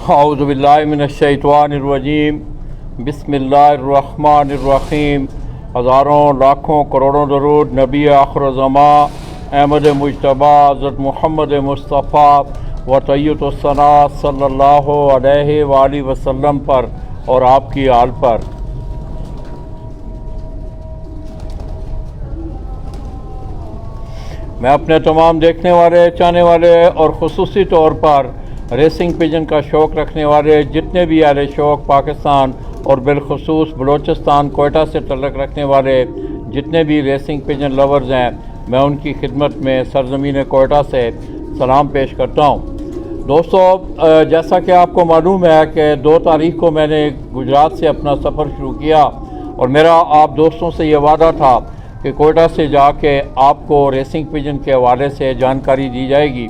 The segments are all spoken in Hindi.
औज़ु बिल्लाहि मिनश्शैतानिर्रजीम बिस्मिल्लाहिर्रहमानिर्रहीम। हज़ारों लाखों करोड़ों दरूद नबी आखिर ज़मा अहमद मुज्तबा हज़रत मोहम्मद मुस्तफ़ा व तय्यबुस्सना सल्लल्लाहु अलैहि वालैहि वसल्लम पर और आपकी आल पर। मैं अपने तमाम देखने वाले, चाहने वाले और ख़ुसूसी तौर पर रेसिंग पिजन का शौक़ रखने वाले जितने भी अहले शौक़ पाकिस्तान और बिलखुसूस बलूचिस्तान कोयटा से तल्लुक़ रखने वाले जितने भी रेसिंग पिजन लवर्स हैं, मैं उनकी खिदमत में सरज़मीन कोयटा से सलाम पेश करता हूँ। दोस्तों, जैसा कि आपको मालूम है कि 2 तारीख को मैंने गुजरात से अपना सफ़र शुरू किया और मेरा आप दोस्तों से ये वादा था कि कोयटा से जाके आपको रेसिंग पिजन के हवाले से जानकारी दी जाएगी।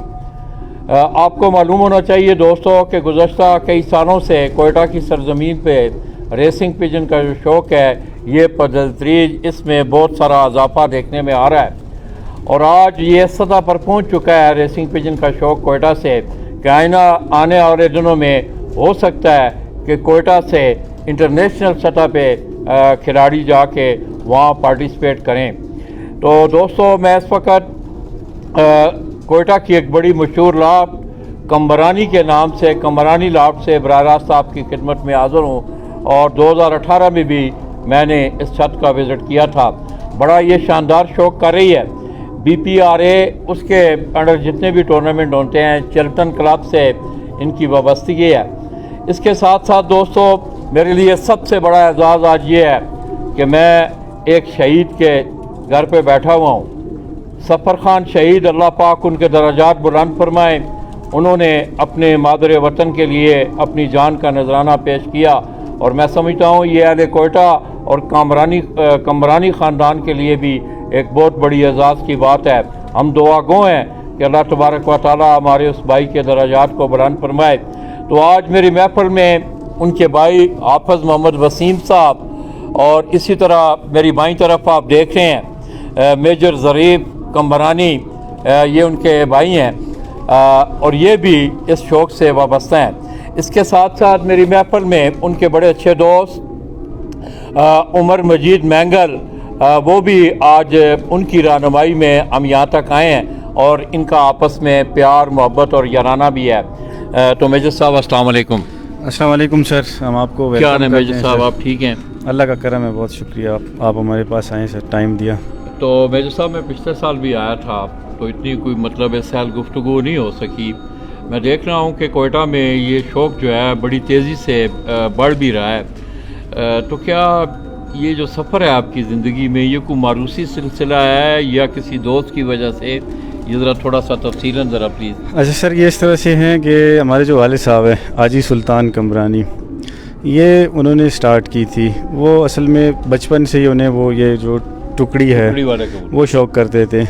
आपको मालूम होना चाहिए दोस्तों कि गुज़श्ता कई सालों से कोयटा की सरज़मीन पे रेसिंग पिजन का जो शौक़ है ये बतदरीज इसमें बहुत सारा इजाफा देखने में आ रहा है और आज ये सतह पर पहुंच चुका है रेसिंग पिजन का शौक़ कोयटा से कि आने वाले दिनों में हो सकता है कि कोयटा से इंटरनेशनल सतह पे खिलाड़ी जाके वहाँ पार्टिसिपेट करें। तो दोस्तों, मैं इस वक्त कोयटा की एक बड़ी मशहूर लाभ कम्बरानी के नाम से कम्बरानी लाभ से बराह रास्त आपकी खिदमत में हाज़िर हूँ और 2018 में भी मैंने इस छत का विज़िट किया था। बड़ा ये शानदार शौक़ कर रही है। BPRA उसके अंडर जितने भी टूर्नामेंट होते हैं चिल्टन क्लब से इनकी वाबस्तगी है। इसके साथ साथ दोस्तों, मेरे लिए सबसे बड़ा एजाज़ आज ये है कि मैं एक शहीद के घर पे बैठा हुआ हूँ। सफ़र खान शहीद, अल्लाह पाक उनके दर्जात बुलंद फरमाए। उन्होंने अपने मादर वतन के लिए अपनी जान का नजराना पेश किया और मैं समझता हूँ ये अहले कोयटा और कमरानी ख़ानदान के लिए भी एक बहुत बड़ी एजाज़ की बात है। हम दुआ गो हैं कि अल्लाह तबारक व तआला हमारे उस भाई के दर्जात को बुलंद फरमाए। तो आज मेरी महफिल में उनके भाई हाफ़िज़ मोहम्मद वसीम साहब और इसी तरह मेरी बाईं तरफ आप देख रहे हैं मेजर ज़रीफ़ कम्बरानी, ये उनके भाई हैं और ये भी इस शौक़ से वाबस्ता हैं। इसके साथ साथ मेरी महफिल में उनके बड़े अच्छे दोस्त उमर मजीद मैंगल, वो भी आज उनकी रहनुमाई में हम यहाँ तक आए हैं और इनका आपस में प्यार मोहब्बत और याराना भी है। तो मेजर साहब अस्सलाम वालेकुम। अस्सलाम वालेकुम सर, हम आपको क्या हाल है मेजर साहब, आप ठीक हैं? अल्लाह का करम है, बहुत शुक्रिया आप हमारे पास आए सर, टाइम दिया। तो मेजर साहब, मैं पिछले साल भी आया था तो इतनी कोई मतलब इस साल गुफ्तगू नहीं हो सकी। मैं देख रहा हूँ कि कोयटा में ये शौक़ जो है बड़ी तेज़ी से बढ़ भी रहा है। तो क्या ये जो सफ़र है आपकी ज़िंदगी में ये कोई मारूसी सिलसिला है या किसी दोस्त की वजह से? ये ज़रा थोड़ा सा तफसीलन ज़रा प्लीज़। अच्छा सर, ये इस तरह से हैं कि हमारे जो वालिद साहब हैं हाजी सुल्तान कम्बरानी, ये उन्होंने स्टार्ट की थी। वो असल में बचपन से ही उन्हें वो ये जो टुकड़ी है वो शौक़ करते थे।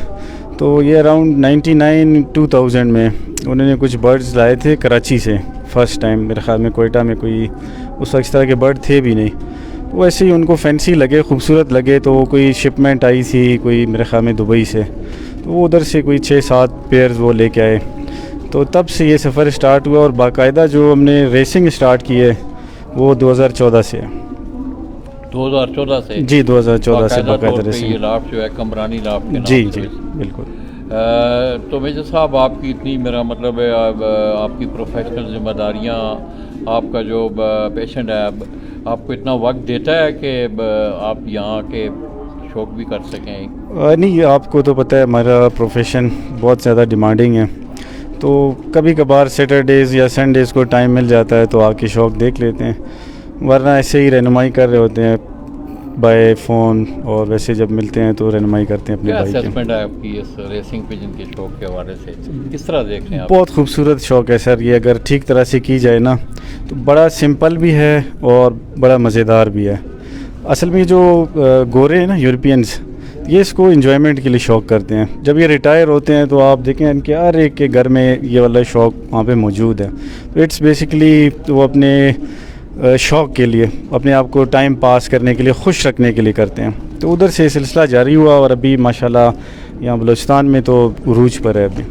तो ये अराउंड 99-2000 में उन्होंने कुछ बर्ड्स लाए थे कराची से फ़र्स्ट टाइम। मेरे ख़्याल में कोयटा में कोई उस वक्त इस तरह के बर्ड थे भी नहीं। तो वैसे ही उनको फैंसी लगे, खूबसूरत लगे, तो कोई शिपमेंट आई थी कोई मेरे ख़्याल में दुबई से, तो वो उधर से कोई 6-7 पेयर्स वो लेके आए। तो तब से ये सफ़र स्टार्ट हुआ और बाकायदा जो हमने रेसिंग स्टार्ट की है वो 2014 से है। 2014 से? जी, 2014 से बाकायदा रेसिंग। ये लाभ जो है कमरानी लाभ के नाम जी जी बिल्कुल। तो मेजर साहब, आपकी इतनी, मेरा मतलब है आपकी प्रोफेशनल जिम्मेदारियाँ, आपका जो पेशेंट है आपको इतना वक्त देता है कि आप यहाँ के शौक़ भी कर सकें? नहीं, आपको तो पता है हमारा प्रोफेशन बहुत ज़्यादा डिमांडिंग है, तो कभी कभार सैटरडेज़ या संडेज़ को टाइम मिल जाता है तो आके शौक़ देख लेते हैं, वरना ऐसे ही रहनुमाई कर रहे होते हैं बाय फ़ोन, और वैसे जब मिलते हैं तो रहनुमाई करते हैं अपने भाई की। क्या असेसमेंट है आपकी इस रेसिंग पिजन के शौक़ के हवाले से, किस तरह देख रहे हैं आप? बहुत खूबसूरत शौक़ है सर, ये अगर ठीक तरह से की जाए ना तो बड़ा सिंपल भी है और बड़ा मज़ेदार भी है। असल में जो गोरे हैं ना यूरोपियंस, ये इसको एंजॉयमेंट के लिए शौक़ करते हैं। जब ये रिटायर होते हैं तो आप देखें इनके हर एक के घर में ये वाला शौक़ वहाँ पे मौजूद है। तो इट्स बेसिकली वो अपने शौक़ के लिए, अपने आप को टाइम पास करने के लिए, खुश रखने के लिए करते हैं। तो उधर से सिलसिला जारी हुआ और अभी माशाल्लाह यहाँ बलूचिस्तान में तो उरूज पर है अभी।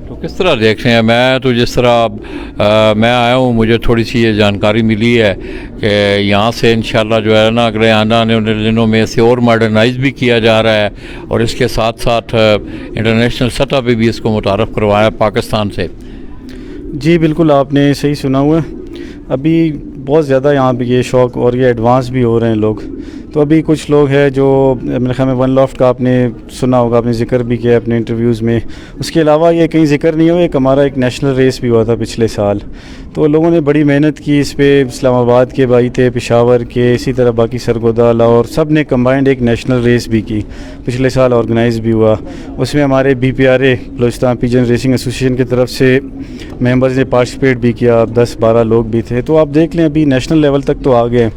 तो तो किस तरह देख रहे हैं? मैं तो जिस तरह मैं आया हूँ, मुझे थोड़ी सी ये जानकारी मिली है कि यहाँ से इंशाल्लाह जो है ना अगले आने वाले दिनों में इसे और मॉडर्नाइज भी किया जा रहा है और इसके साथ साथ इंटरनेशनल सतह पे भी इसको मुतारफ़ करवाया पाकिस्तान से। जी बिल्कुल, आपने सही सुना हुआ है। अभी बहुत ज़्यादा यहाँ पे ये शौक़ और ये एडवांस भी हो रहे हैं लोग। तो अभी कुछ लोग हैं जो मेरे ख्याल में वन लॉफ्ट का आपने सुना होगा, आपने ज़िक्र भी किया अपने इंटरव्यूज़ में। उसके अलावा ये कहीं ज़िक्र नहीं हुआ, एक हमारा एक नेशनल रेस भी हुआ था पिछले साल। तो लोगों ने बड़ी मेहनत की इस पे, इस्लामाबाद के भाई थे, पेशावर के, इसी तरह बाकी सरगोदा, लाहौर, सब ने कंबाइंड एक नेशनल रेस भी की, पिछले साल ऑर्गेनाइज़ भी हुआ। उसमें हमारे BPRA Balochistan pigeon racing association की तरफ से मेंबर्स ने पार्टिसिपेट भी किया, 10-12 लोग भी थे। तो आप देख लें अभी नेशनल लेवल तक तो आ गए।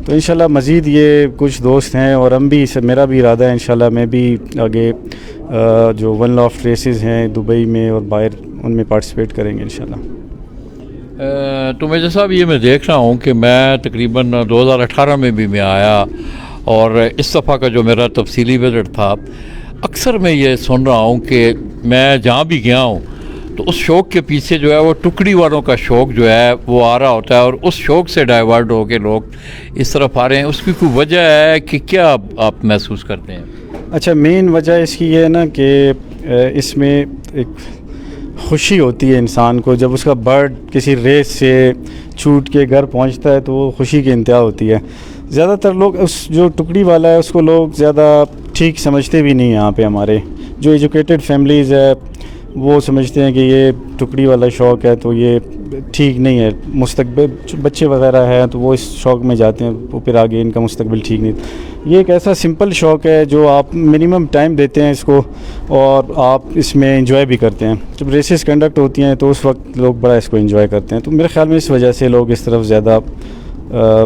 तो इंशाल्लाह मज़ीद ये कुछ दोस्त हैं और हम भी, मेरा भी इरादा है इंशाल्लाह मैं भी आगे जो वन लॉफ्ट रेसेस हैं दुबई में और बाहर, उनमें पार्टिसिपेट करेंगे इंशाल्लाह। तो मेजर साहब, ये मैं देख रहा हूँ कि मैं तकरीबन 2018 में भी मैं आया और इस दफ़ा का जो मेरा तफसीली विज़िट था, अक्सर मैं ये सुन रहा हूँ कि मैं जहाँ भी गया हूँ तो उस शौक़ के पीछे जो है वो टुकड़ी वालों का शौक़ जो है वो आ रहा होता है और उस शौक़ से डाइवर्ट हो के लोग इस तरफ आ रहे हैं। उसकी कोई वजह है कि क्या आप महसूस करते हैं? अच्छा, मेन वजह इसकी ये है ना कि इसमें एक खुशी होती है इंसान को जब उसका बर्ड किसी रेस से छूट के घर पहुंचता है, तो वो खुशी की इंतहा होती है। ज़्यादातर लोग उस जो टुकड़ी वाला है उसको लोग ज़्यादा ठीक समझते भी नहीं हैं। यहाँ पे हमारे जो एजुकेटेड फैमिलीज़ है वो समझते हैं कि ये टुकड़ी वाला शौक़ है तो ये ठीक नहीं है, मुस्तकबिल बच्चे वगैरह हैं तो वो इस शौक़ में जाते हैं, वो फिर आगे इनका मुस्तकबिल ठीक नहीं। ये एक ऐसा सिंपल शौक़ है जो आप मिनिमम टाइम देते हैं इसको और आप इसमें एंजॉय भी करते हैं। जब रेसेस कंडक्ट होती हैं तो उस वक्त लोग बड़ा इसको एंजॉय करते हैं। तो मेरे ख्याल में इस वजह से लोग इस तरफ ज़्यादा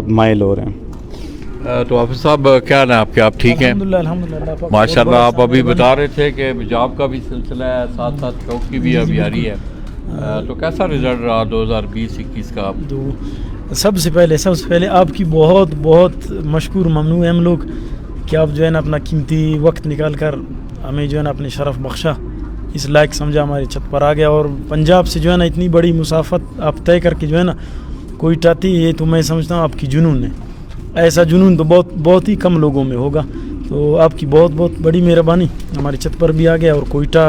माइल हो रहे हैं। तो हाफिज़ साहब, क्या ना आपके, आप ठीक हैं? अल्हम्दुलिल्लाह माशाल्लाह। आप अभी बता रहे थे कि हिजाब का भी सिलसिला है, साथ साथ शौक़ की भी अभी आ रही है। तो कैसा रिज़ल्ट रहा 2020-21 का? तो सबसे पहले आपकी बहुत बहुत मशकूर ममनू है हम लोग कि आप जो है ना अपना कीमती वक्त निकाल कर हमें जो है ना अपने शरफ़ बख्शा, इस लायक समझा, हमारी छत पर आ गया। और पंजाब से जो है ना इतनी बड़ी मुसाफत आप तय करके जो है ना कोयटा थी, ये तो मैं समझता हूँ आपकी जुनून है। ऐसा जुनून तो बहुत ही कम लोगों में होगा। तो आपकी बहुत बहुत बड़ी मेहरबानी, हमारी छत पर भी आ गया। और कोयटा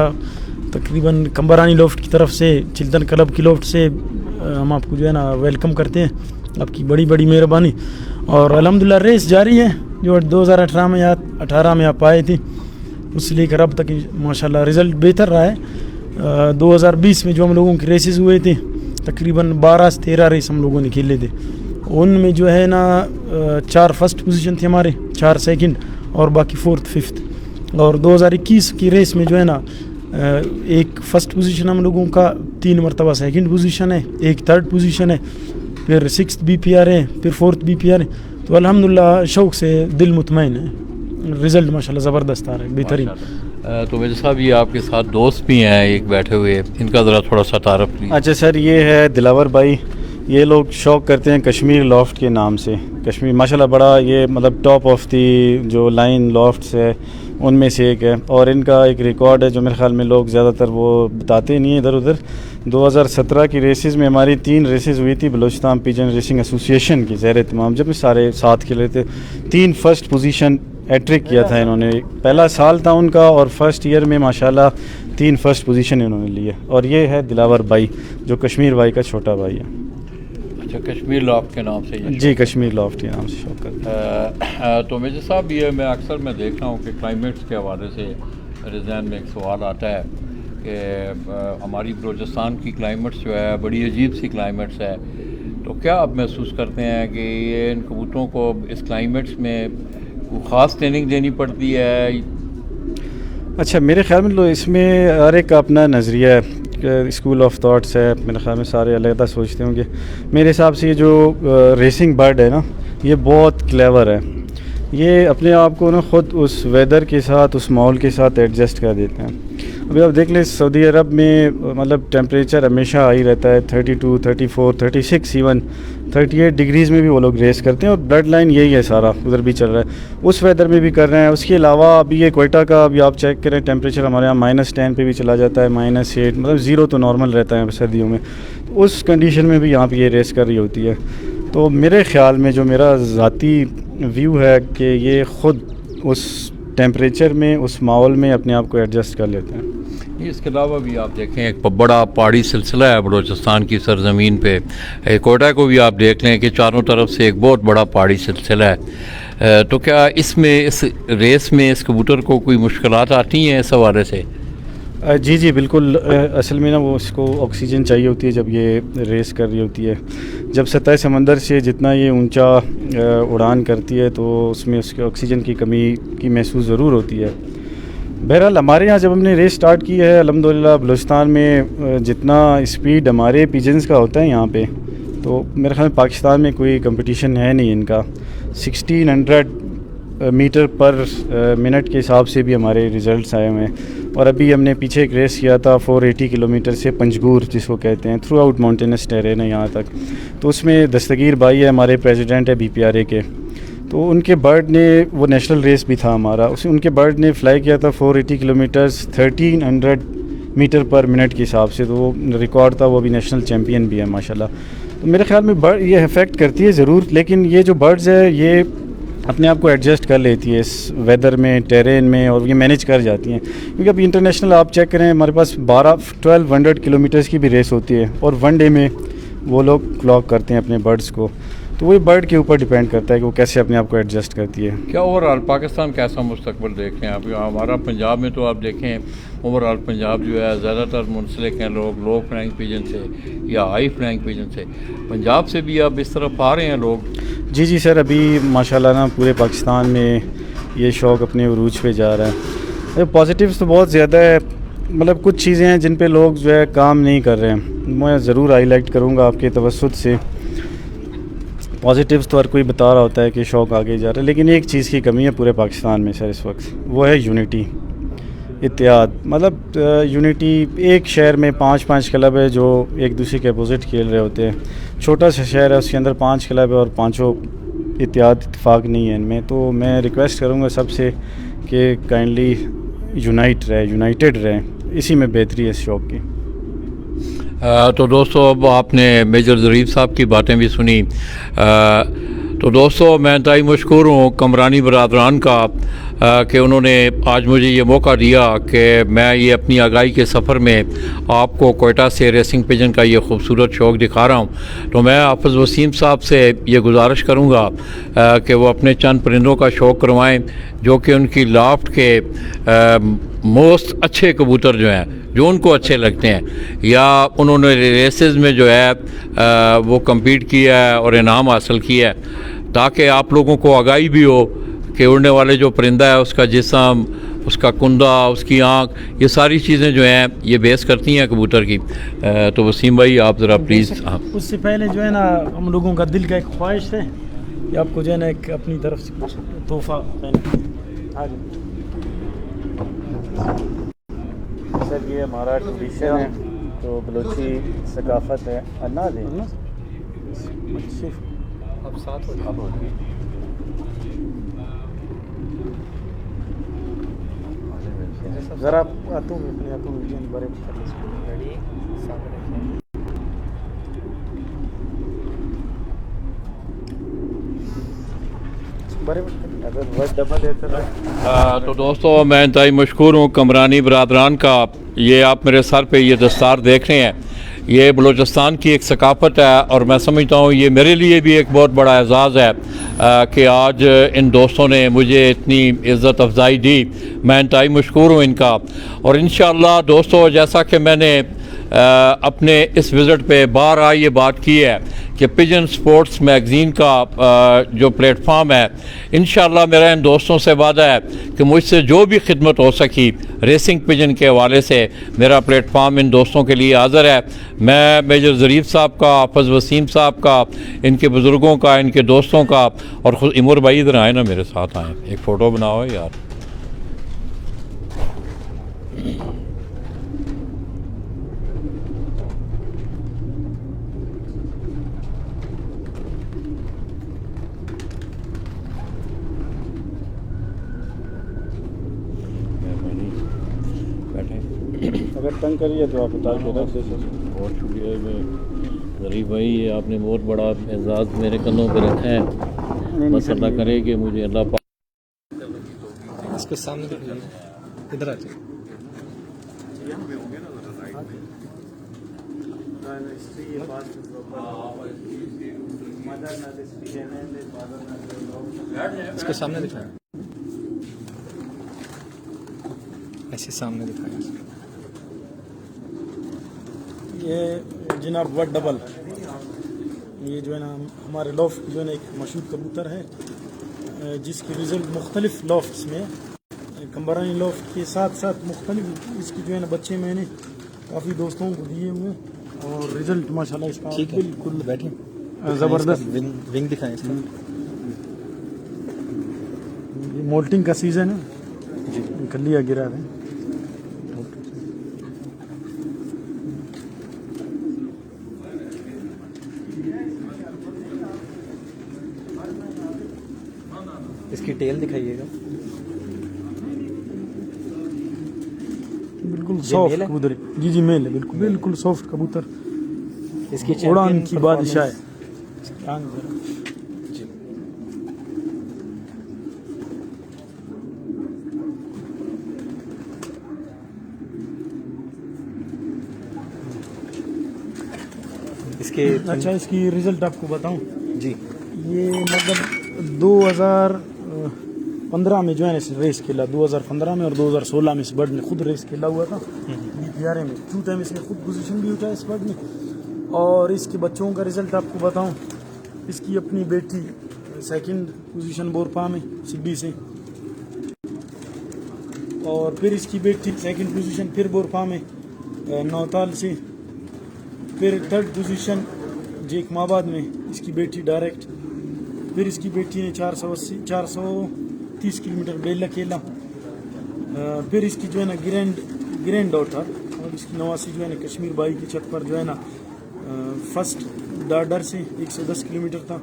तकरीबन कंबरानी लोफ्ट की तरफ से, चिल्तन क्लब की लोफ्ट से हम आपको जो है ना वेलकम करते हैं। आपकी बड़ी बड़ी मेहरबानी। और अल्हम्दुलिल्लाह रेस जारी है जो 2018 में या 18 में आप आए थे, उससे लेकर अब तक माशाल्लाह रिज़ल्ट बेहतर रहा है। 2020 में जो हम लोगों के रेसेस हुए थे, तकरीबन 12 से 13 रेस हम लोगों ने खेले थे। उनमें जो है ना 4 फर्स्ट पोजीशन थे हमारे, 4 सेकंड और बाकी 4th 5th। और 2021 की रेस में जो है ना एक फ़र्स्ट पोजीशन हम लोगों का, 3 मरतबा सेकंड पोजीशन है, एक 3rd पोजीशन है, फिर 6th BPR है, फिर 4th BPR है। तो अल्हम्दुलिल्लाह शौक़ से दिल मुतमईन है, रिज़ल्ट माशाल्लाह ज़बरदस्त आ रहा है, बेहतरीन। तो मेरे साहब, ये आपके साथ दोस्त भी हैं एक बैठे हुए, इनका ज़रा थोड़ा सा तारफ़ कीजिए। अच्छा सर, ये है दिलावर भाई। ये लोग शौक़ करते हैं कश्मीर लॉफ्ट के नाम से। कश्मीर माशाल्लाह बड़ा, ये मतलब टॉप ऑफ दी जो लाइन लॉफ्ट्स है उनमें से एक है। और इनका एक रिकॉर्ड है जो मेरे ख्याल में लोग ज़्यादातर वो बताते नहीं हैं इधर उधर। 2017 की रेसेस में हमारी 3 रेसेस हुई थी बलूचिस्तान पिजन रेसिंग एसोसिएशन की ज़ेर तमाम, जब सारे साथ खेल रहे थे। 3 फर्स्ट पोजीशन हैट्रिक किया था इन्होंने। पहला साल था उनका और फर्स्ट ईयर में माशाल्लाह 3 फर्स्ट पोजीशन इन्होंने लिए। और ये है दिलावर भाई जो कश्मीर भाई का छोटा भाई है। अच्छा, कश्मीर लॉफ्ट के नाम से? जी, कश्मीर लॉफ्ट के नाम से शौक़ करते हैं। तो मेजर साहब, ये मैं अक्सर देख रहा हूँ कि क्लाइमेट्स के हवाले से मेरे जहन में एक सवाल आता है कि हमारी बलूचिस्तान की क्लाइमेट्स जो है बड़ी अजीब सी क्लाइमेट्स है। तो क्या आप महसूस करते हैं कि ये इन कबूतरों को इस क्लाइमेट्स में कोई ख़ास ट्रेनिंग देनी पड़ती है? अच्छा, मेरे ख्याल में इसमें हर एक का अपना नज़रिया है, स्कूल ऑफ थॉट्स है। मेरे ख्याल में सारे अलग सोचते होंगे। मेरे हिसाब से ये जो रेसिंग बर्ड है ना, ये बहुत क्लेवर है। ये अपने आप को ना ख़ुद उस वेदर के साथ, उस माहौल के साथ एडजस्ट कर देते हैं। अभी आप देख लें सऊदी अरब में मतलब टेम्परेचर हमेशा हाई रहता है, 32, 34, 36, इवन 38 डिग्रीज़ में भी वो लोग रेस करते हैं, और ब्लड लाइन यही है सारा, उधर भी चल रहा है, उस वेदर में भी कर रहे हैं। उसके अलावा अभी ये कोयटा का अभी आप चेक करें, टेम्परेचर हमारे यहाँ -10 पे भी चला जाता है, -8, मतलब 0 तो नॉर्मल रहता है सर्दियों में। तो उस कंडीशन में भी यहाँ पर ये रेस कर रही होती है। तो मेरे ख़्याल में जो मेरा ज़ाती व्यू है कि ये ख़ुद उस टेम्परेचर में, उस माहौल में अपने आप को एडजस्ट कर लेते हैं। इसके अलावा भी आप देखें एक बड़ा पहाड़ी सिलसिला है बलूचिस्तान की सरजमीन पे। कोयटा को भी आप देख लें कि चारों तरफ से एक बहुत बड़ा पहाड़ी सिलसिला है। तो क्या इसमें, इस रेस में इस कबूतर को कोई मुश्किलात आती हैं इस हवाले से? जी जी बिल्कुल। असल में ना वो इसको ऑक्सीजन चाहिए होती है जब ये रेस कर रही होती है। जब सतह समंदर से जितना ये ऊंचा उड़ान करती है तो उसमें उसके ऑक्सीजन की कमी की महसूस ज़रूर होती है। बहरहाल हमारे यहाँ जब हमने रेस स्टार्ट की है, अल्हम्दुलिल्लाह बलूचिस्तान में जितना स्पीड हमारे पिजन्स का होता है यहाँ पे, तो मेरे ख्याल में पाकिस्तान में कोई कंपटीशन है नहीं इनका। 1600 मीटर पर मिनट के हिसाब से भी हमारे रिज़ल्ट्स आए हुए हैं। और अभी हमने पीछे एक रेस किया था 480 किलोमीटर से पंजगूर जिसको कहते हैं, थ्रू आउट माउंटेनस टेरेन है यहाँ तक। तो उसमें दस्तगीर भाई है हमारे, प्रेसिडेंट है BPRA के, तो उनके बर्ड ने, वो नेशनल रेस भी था हमारा, उसे उनके बर्ड ने फ़्लाई किया था 480 किलोमीटर्स 1300 मीटर पर मिनट के हिसाब से, तो वो रिकॉर्ड था, वो अभी नेशनल चैम्पियन भी है माशाल्लाह। तो मेरे ख्याल में बर्ड ये अफेक्ट करती है ज़रूर, लेकिन ये जो बर्ड्स है ये अपने आप को एडजस्ट कर लेती है इस वेदर में, टेरेन में, और ये मैनेज कर जाती हैं। क्योंकि अभी इंटरनेशनल आप चेक करें, हमारे पास 1200 किलोमीटर्स की भी रेस होती है, और 1 डे में वो लोग क्लॉक करते हैं अपने बर्ड्स को। तो वही बर्ड के ऊपर डिपेंड करता है कि वो कैसे अपने आप को एडजस्ट करती है। क्या ओवरऑल पाकिस्तान कैसा मुस्तकबिल देख रहे हैं आप? हमारा पंजाब में तो आप देखें ओवरऑल पंजाब जो है ज़्यादातर मुंसलिक हैं लोग लो फ्लैइंग पिजन से या हाई फ्लैइंग पिजन से। पंजाब से भी अब इस तरफ आ रहे हैं लोग? जी जी सर, अभी माशाल्लाह ना पूरे पाकिस्तान में ये शौक़ अपने उरूज पे जा रहा है। पॉजिटिव्स तो बहुत ज़्यादा है, मतलब कुछ चीज़ें हैं जिन पे लोग जो है काम नहीं कर रहे हैं, मैं ज़रूर हाईलाइट करूँगा आपके तवस्सुत से। पॉजिटिव्स तो हर कोई बता रहा होता है कि शौक़ आगे जा रहा है, लेकिन एक चीज़ की कमी है पूरे पाकिस्तान में सर इस वक्त, वो है यूनिटी, इत्तेहाद। मतलब यूनिटी, एक शहर में 5-5 क्लब है जो एक दूसरे के अपोजिट खेल रहे होते हैं। छोटा सा शहर है, उसके अंदर 5 क्लब है और पाँचों इत्तेहाद इत्तेफाक नहीं है इनमें। तो मैं रिक्वेस्ट करूँगा सबसे कि काइंडली यूनाइटेड रहें, इसी में बेहतरी है इस शौक़ की। तो दोस्तों अब आपने मेजर ज़रीफ साहब की बातें भी सुनी। तो दोस्तों मैं इंतहाई मशकूर हूँ कमरानी बरादरान का कि उन्होंने आज मुझे ये मौका दिया कि मैं ये अपनी आगाही के सफ़र में आपको कोयटा से रेसिंग पिजन का ये खूबसूरत शौक़ दिखा रहा हूँ। तो मैं हाफ़िज़ वसीम साहब से ये गुजारिश करूँगा कि वो अपने चंद परिंदों का शौक़ करवाएँ जो कि उनकी लाफ्ट के मोस्ट अच्छे कबूतर जो हैं, जो उनको अच्छे लगते हैं, या उन्होंने रेसेस में जो है वो कम्पीट किया है और इनाम हासिल किया है, ताकि आप लोगों को आगाही भी हो कि उड़ने वाले जो परिंदा है उसका जिस्म, उसका कुंदा, उसकी आँख, ये सारी चीज़ें जो हैं ये बेस करती हैं कबूतर की। तो वसीम भाई आप ज़रा प्लीज़। उससे पहले जो है ना हम लोगों का दिल का एक ख्वाहिश है कि आपको जो है ना एक अपनी तरफ से कुछ तोहफा सर, ये हमारा ट्रेडिशन है, तो बलोची सकाफत है। अन्ना दे अब साथ हो ज़रा आतू अपने आतू बड़े तो दोस्तों मैं इंतहाई मशकूर हूँ कमरानी बरादरान का। ये आप मेरे सर पे ये दस्तार देख रहे हैं, ये बलूचिस्तान की एक सकाफ़त है, और मैं समझता हूँ ये मेरे लिए भी एक बहुत बड़ा एजाज़ है कि आज इन दोस्तों ने मुझे इतनी इज़्ज़त अफजाई दी। मैं इंतहाई मशकूर हूँ इनका। और इंशाअल्लाह दोस्तों, जैसा कि मैंने अपने इस विज़िट पे बारहा ये बात की है कि पिजन स्पोर्ट्स मैगज़ीन का जो प्लेटफॉर्म है, इंशाअल्लाह मेरा इन दोस्तों से वादा है कि मुझसे जो भी खिदमत हो सकी रेसिंग पिजन के हवाले से, मेरा प्लेटफॉर्म इन दोस्तों के लिए हाज़िर है। मैं मेजर ज़रीफ साहब का, हाफ़िज़ वसीम साहब का, इनके बुज़ुर्गों का, इनके दोस्तों का, और ख़ुद इमर भाई इधर आए ना, मेरे साथ आए, एक फ़ोटो बनाओ यार। तंग करिए तो आप उतार के रख दीजिए। बहुत शुक्रिया। मैं गरीब भाई, ये आपने बहुत बड़ा एजाज़ मेरे कंधों पे रखा है। बस अल्लाह करे कि मुझे अल्लाह पाक इसको सामने दिखाइए, इधर आ जाइए। इसको सामने दिखाएं, ऐसे सामने दिखाएं। ये जनाब वर्ड डबल, ये जो है ना हमारे लॉफ्ट जो है ना एक मशहूर कबूतर है जिसकी रिजल्ट मुख्तलिफ लॉफ्ट्स में, कंबरानी लॉफ्ट के साथ साथ मुख्तलिफ इसकी जो है ना बच्चे मैंने काफ़ी दोस्तों को दिए हुए और रिजल्ट माशाल्लाह इसका ठीक है, बिल्कुल बैठिए। ज़बरदस्त। विंग दिखाएं इसका। ये मोल्टिंग का सीज़न है जी, कलिया गिरा है। इसकी टेल दिखाइएगा। बिल्कुल ये सॉफ्ट मेल है? कबूतर है। जी जी मेल है, बिल्कुल बिल्कुल सॉफ्ट कबूतर, इसकी उड़ान चैंपियन की बादशाह है। जी। इसके अच्छा, इसकी रिजल्ट आपको बताऊं, जी, ये मतलब 2015 में जो है ना इस रेस खेला, 2015 में और 2016 में इस बर्ड ने खुद रेस खेला हुआ था बीपीआरए में। 2 टाइम इसने खुद पोजीशन भी उठाया इस बर्ड ने। और इसके बच्चों का रिजल्ट आपको बताऊं, इसकी अपनी बेटी सेकंड पोजीशन बोरपा में सिड्डी से, और फिर इसकी बेटी सेकंड पोजीशन फिर बोरपा में नौताल से, फिर थर्ड पोजीशन जेकमाबाद में इसकी बेटी डायरेक्ट, फिर इसकी बेटी ने 430 किलोमीटर बेला खेला, फिर इसकी जो है ना ग्रैंड डॉटर और इसकी नवासी जो है ना कश्मीर बाई की छत पर जो है ना फर्स्ट डाडर से 110 किलोमीटर था,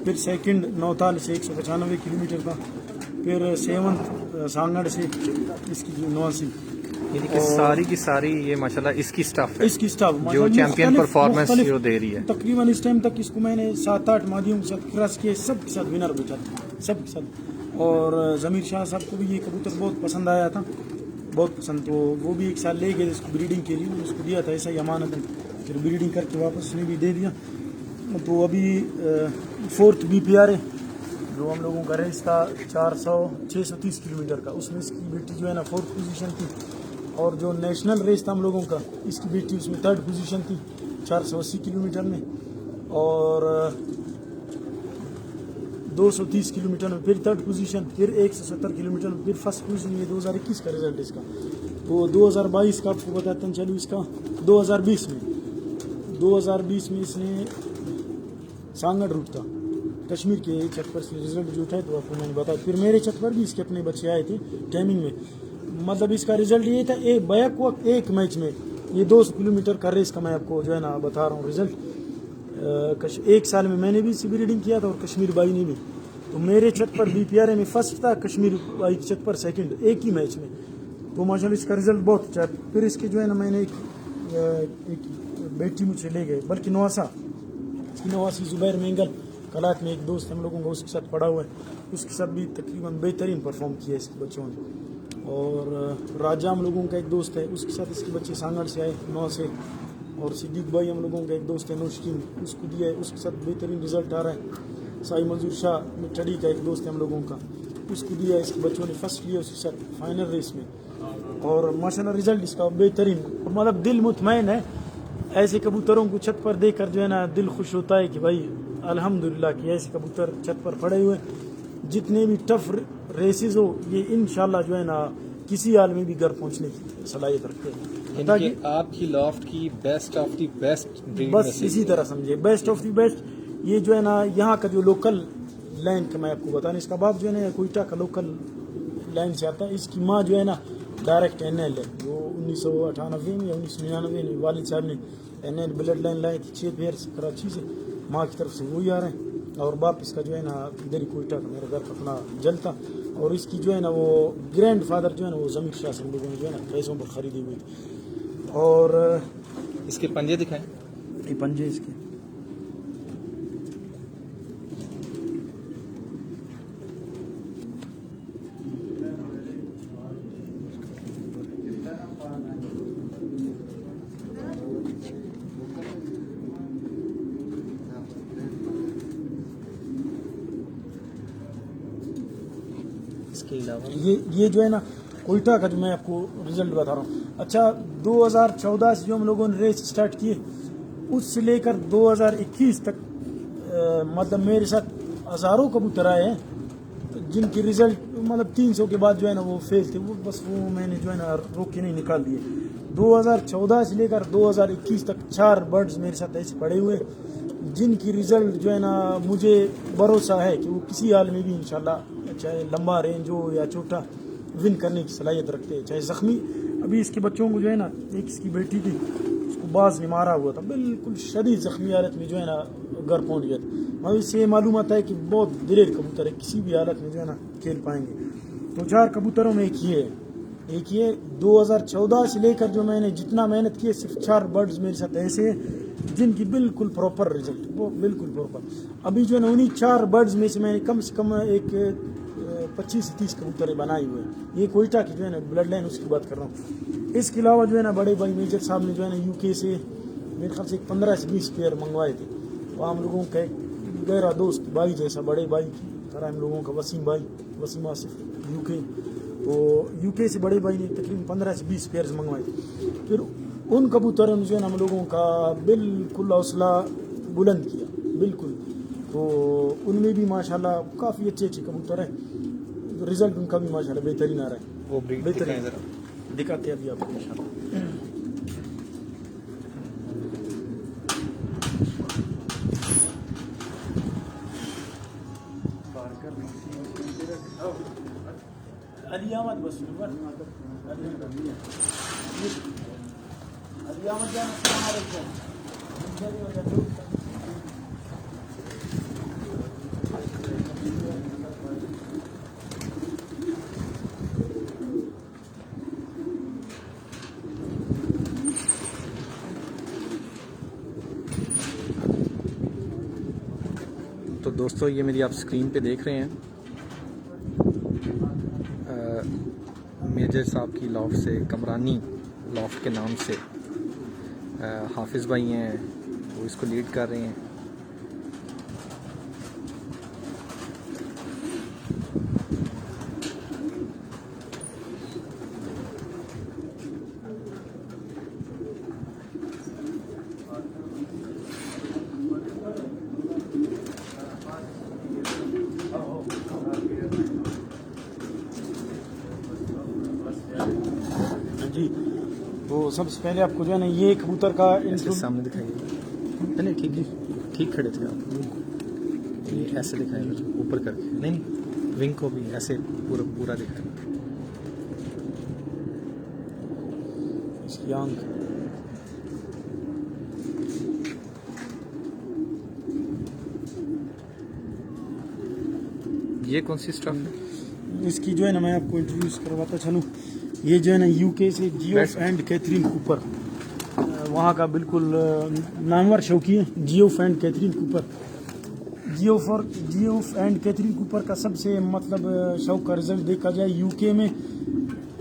फिर सेकंड नौताल से 195 किलोमीटर था, फिर सेवंथ सांगड़ से इसकी जो नवासी। यानी कि सारी की सारी ये माशाल्लाह इसकी स्टाफ है, इसकी स्टाफ जो चैंपियन परफॉर्मेंस जो दे रही है। तकरीबन इस टाइम तक इसको मैंने 7-8 मादियों के साथ क्रॉस किए, सब के साथ विनर बैठा था, सब के साथ। और ज़मीर शाह साहब को भी ये कबूतर बहुत पसंद आया था, बहुत पसंद, तो वो भी 1 साल ले गए इसको ब्रीडिंग के लिए, उसको दिया था ऐसा ही अमानत, फिर ब्रीडिंग करके वापस उसने भी दे दिया। तो अभी 4th बीपीआरए जो हम लोगों का रेस था 630 किलोमीटर का, उसमें इसकी बेटी जो है ना 4th पोजीशन थी, और जो नेशनल रेस था हम लोगों का, इसकी बेटी उसमें 3rd पोजीशन थी 480 किलोमीटर में, और 230 किलोमीटर में फिर 3rd पोजीशन, फिर 170 किलोमीटर में फिर फर्स्ट पोजीशन। ये 2021 का रिजल्ट इसका। तो 2022 का आपको बताता हूँ, चलो इसका 2020 में इसने सांगड़ रूट था कश्मीर के छत पर से रिजल्ट जो उठाए, तो आपको मैंने बताया। फिर मेरे छत पर भी इसके अपने बच्चे आए थे टाइमिंग में, मतलब इसका रिजल्ट ये था बैक वक्त एक मैच में, ये 200 किलोमीटर का रेस का मैं आपको जो है ना बता रहा हूँ रिजल्ट। 1 साल में मैंने भी इसी ब्रीडिंग किया था और कश्मीर बाई ने भी। तो मेरे छत पर बीपीआरए में फर्स्ट था, कश्मीर बाई की छत पर सेकंड, एक ही मैच में। तो माशाल्लाह इसका रिजल्ट बहुत अच्छा है। फिर इसके जो है ना मैंने एक बेटी मुझसे ले गए, बल्कि नवासी जुबैर मेंगल कलात में एक दोस्त हम लोगों का उसके साथ पड़ा हुआ है, उसके साथ भी तकरीबन बेहतरीन परफॉर्म किया इसके बच्चों ने। और राजा हम लोगों का एक दोस्त है, उसके साथ इसके बच्चे सांगड़ से आए 9 से, और सिद्दीक भाई हम लोगों का एक दोस्त है नौशकीन, उसको दिया है, उसके साथ बेहतरीन रिजल्ट आ रहा है। साई मंजूर शाह मिठड़ी का एक दोस्त है हम लोगों का, उसको दिया है, इसके बच्चों ने फर्स्ट लिया उसके साथ फाइनल रेस में, और माशाल्लाह रिजल्ट इसका बेहतरीन, मतलब दिल मुतमैन है। ऐसे कबूतरों को छत पर देखकर जो है ना दिल खुश होता है कि भाई अल्हम्दुलिल्लाह कि ऐसे कबूतर छत पर पड़े हुए, जितने भी टफ रेसेस हो ये इंशाल्लाह जो है ना किसी हाल में भी घर पहुंचने की सलाहियत रखते हैं। ताकि आपकी लॉफ्ट की best of the best breed बस इसी तरह समझे, बेस्ट ऑफ द बेस्ट। ये जो है ना यहाँ का जो लोकल लैंड का मैं आपको बताऊँ, इसका बाप जो है ना कोयटा का लोकल लैंड से आता है, इसकी माँ जो है ना डायरेक्ट NL है, वो 1998 में या 1999 में वालिद साहब ने NL ब्लड लाइन लाई थी 6 पेयर से कराची से, माँ की तरफ से वही आ रहे हैं, और बाप इसका जो है ना इधर ही कोयटा का मेरे घर का अपना जलता। और इसकी जो है ना वो ग्रैंड फादर जो है ना वो ज़मीर शाह से हम लोगों ने जो है ना पैसों पर ख़रीदी हुई थी। और इसके पंजे दिखाएं। ये पंजे इसके। इसके अलावा ये जो है ना कोयटा का जो मैं आपको रिजल्ट बता रहा हूँ। अच्छा 2014 से जो हम लोगों ने रेस स्टार्ट किए उससे लेकर 2021 तक मतलब मेरे साथ हज़ारों कबूतर आए हैं जिनकी रिजल्ट मतलब 300 के बाद जो है ना वो फेल थे, वो बस वो मैंने जो है ना रोक के नहीं निकाल दिए। 2014 से लेकर 2021 तक 4 बर्ड्स मेरे साथ ऐसे पड़े हुए जिनकी रिजल्ट जो है ना मुझे भरोसा है कि वो किसी हाल में भी इंशाल्लाह चाहे लंबा रेंज हो या छोटा विन करने की सलाहियत रखते हैं। चाहे ज़ख्मी अभी इसके बच्चों को जो है ना एक इसकी बेटी थी उसको बाज ने मारा हुआ था, बिल्कुल शदीद ज़ख्मी हालत में जो है ना घर पहुँच गया था। मतलब इससे मालूम आता है कि बहुत दिलेर कबूतर है, किसी भी हालत में जो है ना खेल पाएंगे। तो 4 कबूतरों में एक ये 2014 से लेकर जो मैंने जितना मेहनत की है सिर्फ 4 बर्ड्स मेरे साथ ऐसे हैं जिनकी बिल्कुल प्रॉपर रिजल्ट, वो बिल्कुल प्रॉपर। अभी जो है ना उन्हीं 4 बर्ड्स में से मैंने कम से कम एक 25 से 30 कबूतर बनाए हुए हैं। ये कोयटा की जो है ना ब्लड लाइन उसकी बात कर रहा हूँ। इसके अलावा जो है ना बड़े भाई मेजर साहब ने जो है ना यूके से मेरे ख्याल से 15 से 20 पेयर मंगवाए थे। तो हम लोगों का एक गहरा दोस्त भाई जैसा बड़े भाई की तरह हम लोगों का वसीम आसिफ यूके, तो यूके से बड़े भाई ने तकरीबन 15 से 20 पेयर्स मंगवाए थे। फिर उन कबूतरों ने जो है ना हम लोगों का बिल्कुल हौसला बुलंद किया बिल्कुल। तो उनमें भी माशाल्लाह काफ़ी अच्छे कबूतर हैं, रिजल्ट उनका भी माशाल्लाह बेहतरीन आ रहा है। वो ब्रीड दिखाएं जरा। दिखाते हैं अभी आपको इंशाल्लाह। अली अहमद बस अली अहमद जान अस्सलाम वालेकुम। तो दोस्तों ये मेरी आप स्क्रीन पे देख रहे हैं मेजर साहब की लॉफ्ट से, कमरानी लॉफ्ट के नाम से हाफिज़ भाई हैं, वो इसको लीड कर रहे हैं। जी तो सबसे पहले आपको जो है ना ये कबूतर का इसके सामने दिखाइए। नहीं ठीक खड़े थे आप। ये ऐसे दिखाएगा ऊपर करके, नहीं विंग को भी ऐसे पूरा दिखाएगा। इसकी आंख ये कौन सी स्टफ है? इसकी जो है ना मैं आपको इंट्रोड्यूस करवाता चलूँ। ये जो है ना यूके से जियोफ एंड कैथरीन कूपर, वहाँ का बिल्कुल नामवर शौकी है Geoff and Catherine Cooper. Geoff and Catherine Cooper का सबसे मतलब शौक का रिजल्ट देखा जाए यूके में,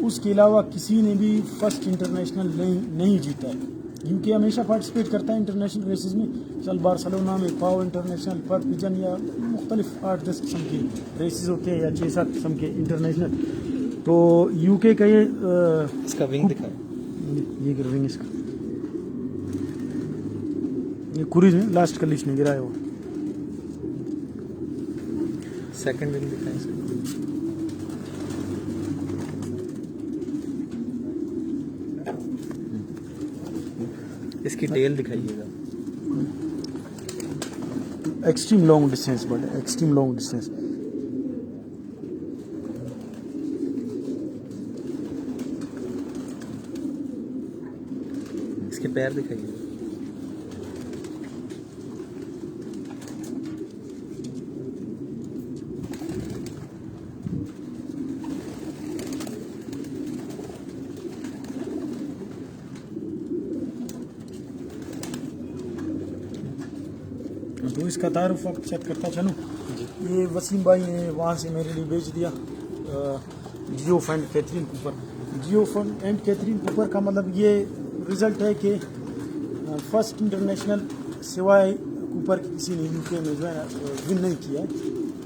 उसके अलावा किसी ने भी फर्स्ट इंटरनेशनल नहीं जीता है। यूके हमेशा पार्टिसिपेट करता है इंटरनेशनल रेसेस में। चल बार्सिलोना में पाओ इंटरनेशनल पर पिजन या मुख्तलिफ 8-10 किस्म के रेसेस होते हैं या 6-7 किस्म के इंटरनेशनल। तो यूके का ये इसका विंग दिखाएं। ये विंग इसका ये क्रूज में लास्ट का लिस्ट में गिरा है वो। सेकंड विंग दिखाएं इसका। इसकी टेल दिखाइएगा। Extreme long distance but extreme long distance. इसके पैर दिखाइए। तो इसका तारुफ आप चेक करता चलूँ। ये वसीम भाई ने वहाँ से मेरे लिए भेज दिया Geoff and Catherine Cooper. Geoff and Catherine Cooper का मतलब ये रिज़ल्ट है कि फर्स्ट इंटरनेशनल सिवाय कूपर की किसी ने यूके में जो है विन नहीं किया है,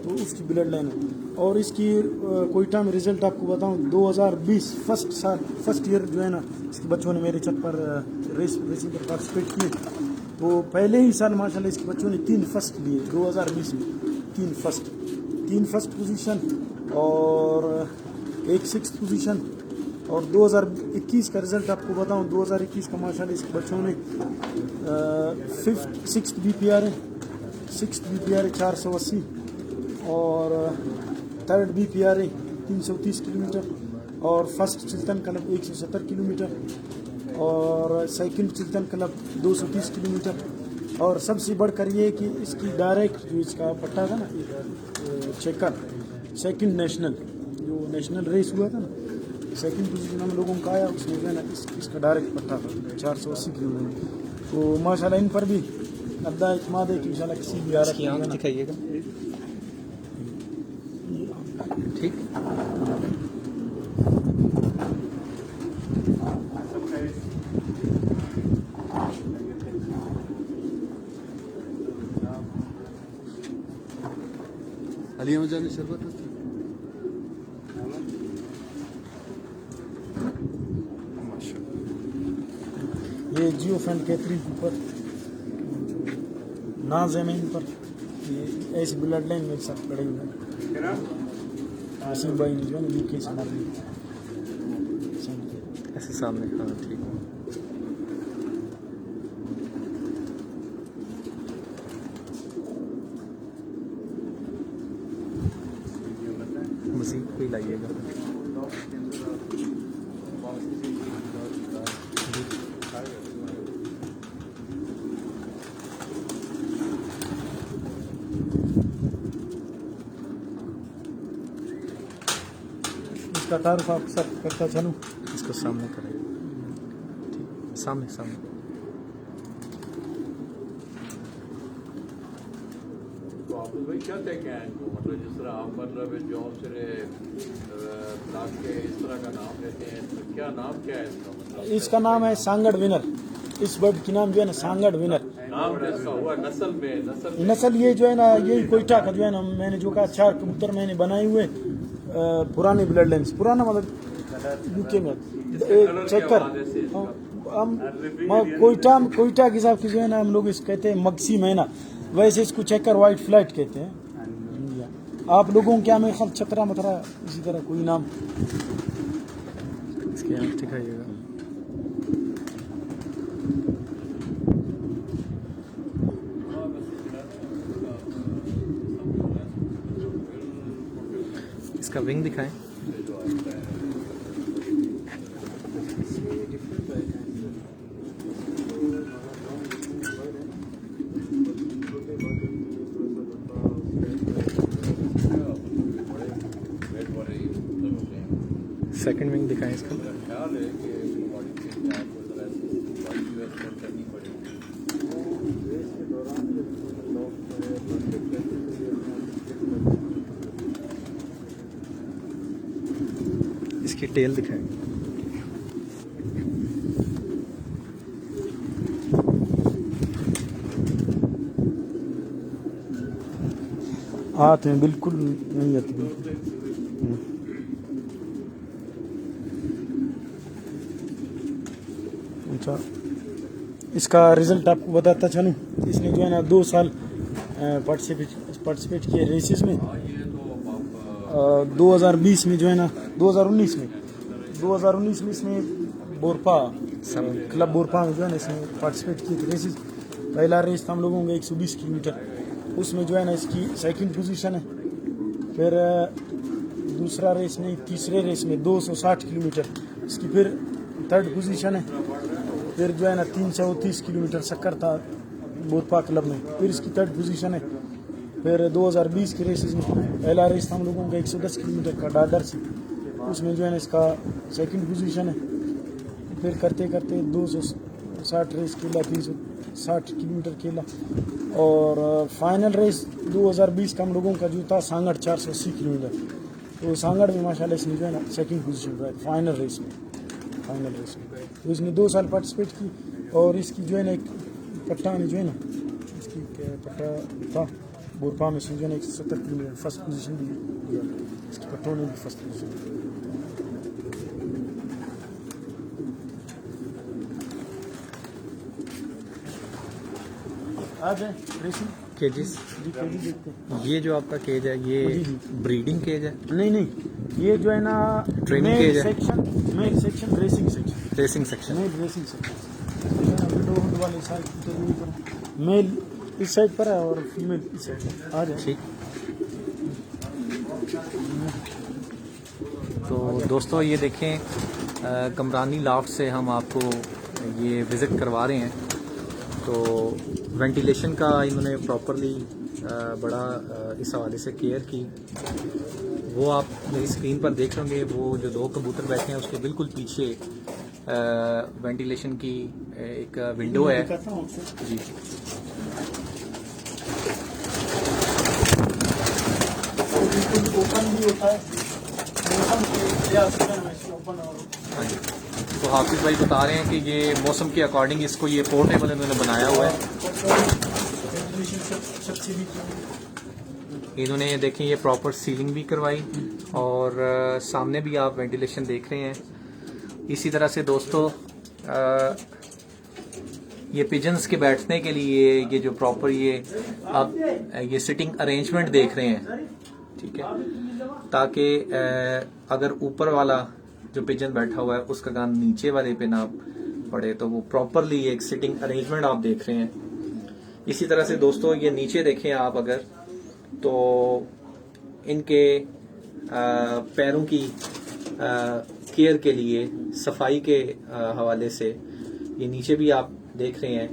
तो उसकी ब्लड लाइन है। और इसकी कोयटा में रिज़ल्ट आपको बताऊं 2020 फर्स्ट ईयर जो है ना, इसके बच्चों ने मेरे छत पर रेसिंग पर पार्टिसिपेट किए, तो पहले ही साल माशाल्लाह इसके बच्चों ने 3 फर्स्ट लिए 2020 में, 3 फर्स्ट पोजीशन और 1 6th पोजीशन। और 2021 का रिज़ल्ट आपको बताऊं 2021 का माशाल्लाह इसके बच्चों ने 6th BPR है 480 और 3rd BPR है 330 किलोमीटर और फर्स्ट चिल्तन क्लब 170 किलोमीटर और सेकंड चिल्तन क्लब 230 किलोमीटर। और सबसे बढ़कर ये कि इसकी डायरेक्ट जो इसका पट्टा था ना चेकर सेकंड नेशनल जो नेशनल रेस हुआ था ना, सेकंड पोजीशन हम लोगों का आया, उसमें जो है ना इसका डायरेक्ट पट्टा था 480 किलोमीटर। तो माशाल्लाह इन पर भी अल्लाह इत्माद है कि इंशाल्लाह किसी भी इसकी आंख दिखाइएगा। ठीक, अलिया जाने शरबत ये जियोफ एंड कैथरीन कूपर नाज है इन पर, ये ऐसी ब्लड लाइन मेरे साथ पड़े हुए हैं। वसीम भाई ने जो है ना यूके से मार ली ऐसे सामने। हाँ ठीक, मजीद कोई लाइएगा। इसका तारुफ आप सब करता चलूँ। इसको सामने करें, ठीक, सामने सामने। तो आप भाई क्या कहते हैं इनको, मतलब जिस तरह आप मतलब जो सिरे ब्लॉक के इस तरह का नाम लेते हैं, तो क्या नाम क्या है इसका मतलब? इसका नाम है सांगड़ विनर। इस बर्ड की नाम जो है ना सांगड़ विनर। नाम इसका हुआ नस्ल ये जो है ना यही कोयटा का जो है ना, मैंने जो कहा 4 कबूतर मैंने बनाए हुए पुराने ब्लड लाइन्स, पुराना मतलब यूके में चेकर हम कोयटा के हिसाब से जो है ना हम लोग इसको कहते हैं मक्सी मैना, वैसे इसको चेकर वाइट फ्लाइट कहते हैं। आप लोगों के क्या में ख्याल चतरा मतरा इसी तरह कोई नाम। इसकी आंख दिखाइएगा। इसका विंग दिखाएं। सेकंड विंग दिखाएं इसका। ख्याल है कि बॉडी पे आपको जरा बॉडी इन्वेस्टमेंट करनी पड़ेगी। इसकी टेल दिखाएं। हाथ में बिल्कुल नहीं आती बिल्कुल। अच्छा, इसका रिज़ल्ट आपको बताता चलूँ। इसने जो है ना 2 साल पार्टिसिपेट किए रेसेस में। 2020 में जो है ना 2019 में इसने बोरपा क्लब बोरपा में जो है ना इसने पार्टिसिपेट किए थे रेसेस। पहला रेस था हम लोगों का 120 किलोमीटर, उसमें जो है ना इसकी सेकंड पोजीशन है। फिर दूसरा रेस नहीं, तीसरे रेस में 260 किलोमीटर इसकी फिर 3rd पोजीशन है। फिर जो है ना 330 किलोमीटर शक्कर था बोरपा क्लब में, फिर इसकी 3rd पोजीशन है। फिर 2020 के रेसेस में पहला रेस था हम लोगों का 110 किलोमीटर का डाडर से, उसमें जो है ना इसका सेकंड पोजीशन है। फिर करते करते 260 रेस के बाद 60 किलोमीटर खेला। और फाइनल रेस 2020 का हम लोगों का जो था सांगड़ 480 किलोमीटर, तो सांगड़ में माशाल्लाह इसने जो है ना सेकंड पोजीशन पर फाइनल रेस में। तो इसने 2 साल पार्टिसिपेट की। और इसकी जो है ना एक पट्टा में जो है ना इसकी पट्टा था बोरपा में जो है ना 170 किलोमीटर फर्स्ट पोजीशन भी दिया, इसकी पट्टों ने भी फर्स्ट पोजीशन। आ जाए रेसिंग केजेस, जी केजी देखते हैं। ये जो आपका केज है ये जी। ब्रीडिंग केज है, नहीं, ये जो है ना Training मेल cage है। Section, male section, racing section, racing section. Male racing section. Window वाले साइड पर मेल इस साइड पर है और फीमेल इस साइड पर। आ जाए। ठीक। तो दोस्तों ये देखें कमरानी लॉफ्ट से हम आपको ये विज़िट करवा रहे हैं। तो वेंटिलेशन का इन्होंने प्रॉपरली बड़ा इस हवाले से केयर की। वो आप मेरी स्क्रीन पर देख लेंगे, वो जो 2 कबूतर बैठे हैं उसके बिल्कुल पीछे वेंटिलेशन की एक विंडो है जी। ओपन भी होता है, ओपन और हाँ जी। तो हाफिज़ भाई बता रहे हैं कि ये मौसम के अकॉर्डिंग इसको ये पोर्टेबल इन्होंने बनाया हुआ है। इन्होंने देखें ये प्रॉपर सीलिंग भी करवाई और सामने भी आप वेंटिलेशन देख रहे हैं। इसी तरह से दोस्तों ये पिजन्स के बैठने के लिए ये जो प्रॉपर ये आप ये सिटिंग अरेंजमेंट देख रहे हैं, ठीक है, ताकि अगर ऊपर वाला जो पिजन बैठा हुआ है उसका कान नीचे वाले पे ना पड़े, तो वो प्रॉपरली एक सिटिंग अरेंजमेंट आप देख रहे हैं। इसी तरह से दोस्तों ये नीचे देखें आप अगर, तो इनके पैरों की केयर के लिए सफाई के हवाले से ये नीचे भी आप देख रहे हैं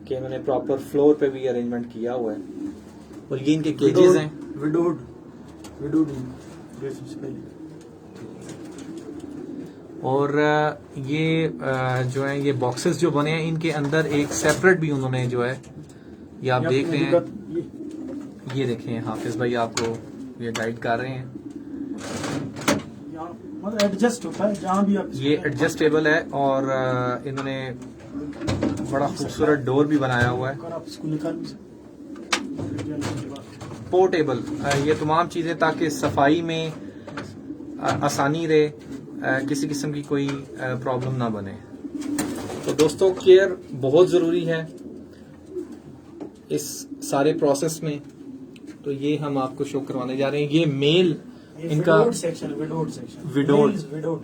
कि इन्होंने प्रॉपर फ्लोर पे भी अरेंजमेंट किया हुआ है। और ये इनके केजेस हैं विडोड और ये जो है ये बॉक्सेस जो बने हैं इनके अंदर एक सेपरेट भी उन्होंने जो है ये आप देख रहे हैं, ये देखें हाफिज भाई आपको ये गाइड कर रहे हैं। मतलब एडजस्ट होता है जहाँ भी आप, ये एडजस्टेबल है और इन्होंने बड़ा खूबसूरत डोर भी बनाया हुआ है, अगर आप इसको निकाल भी पोर्टेबल। ये तमाम चीज़ें ताकि सफाई में आसानी रहे, किसी किस्म की कोई प्रॉब्लम ना बने। तो दोस्तों केयर बहुत ज़रूरी है इस सारे प्रोसेस में। तो ये हम आपको शो करवाने जा रहे हैं। ये मेल इनका सेक्शन, विडोड सेक्शन, विडोड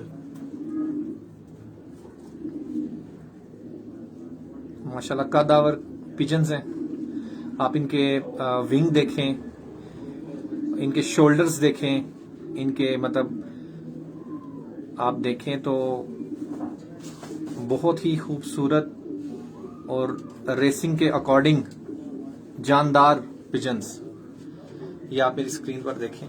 माशाल्लाह कदावर पिजन्स हैं। आप इनके विंग देखें, इनके शोल्डर्स देखें, इनके मतलब आप देखें तो बहुत ही खूबसूरत और रेसिंग के अकॉर्डिंग जानदार पिजन्स। ये आप मेरी स्क्रीन पर देखें।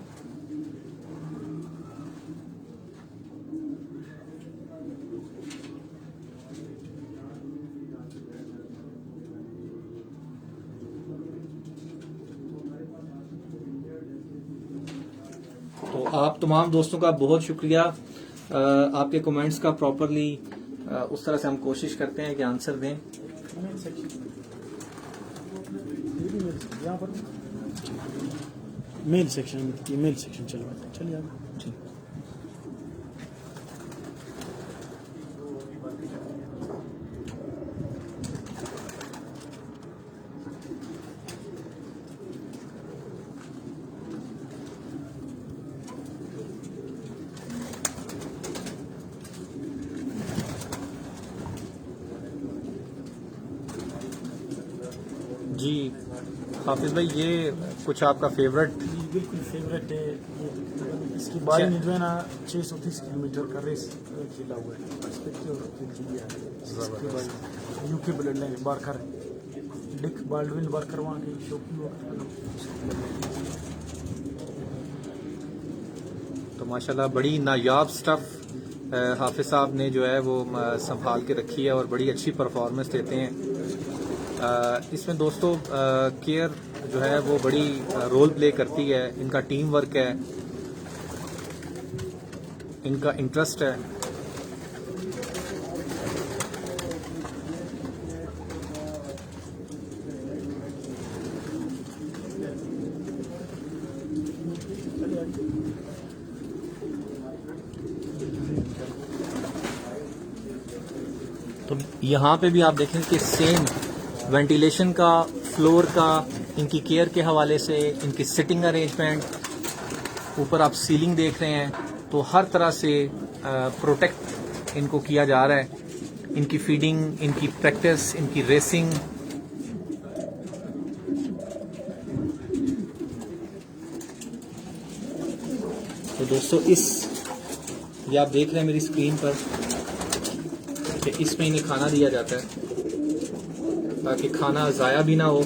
तो आप तमाम दोस्तों का बहुत शुक्रिया। आपके कमेंट्स का प्रॉपरली उस तरह से हम कोशिश करते हैं कि आंसर दें। यहाँ पर मेल सेक्शन, ये मेल सेक्शन चलिए आगे। जी हाफिज भाई ये कुछ आपका फेवरेट? जी बिल्कुल फेवरेट है ये। इसकी बारी में जो है ना 630 किलोमीटर का रेस खेला हुआ है। UK blood line Barker Dick Baldwin Barker वहाँ के शौकी तो माशाल्लाह बड़ी नायाब स्टफ हाफिज साहब ने जो है वो संभाल के रखी है और बड़ी अच्छी परफॉर्मेंस देते हैं। इसमें दोस्तों केयर जो है वो बड़ी रोल प्ले करती है। इनका टीम वर्क है, इनका इंटरेस्ट है। तो यहाँ पे भी आप देखें कि सेम वेंटिलेशन का, फ्लोर का, इनकी केयर के हवाले से, इनकी सिटिंग अरेंजमेंट, ऊपर आप सीलिंग देख रहे हैं, तो हर तरह से प्रोटेक्ट इनको किया जा रहा है। इनकी फीडिंग, इनकी प्रैक्टिस, इनकी रेसिंग। तो दोस्तों ये आप देख रहे हैं मेरी स्क्रीन पर कि इसमें इन्हें खाना दिया जाता है ताकि खाना ज़ाया भी ना हो।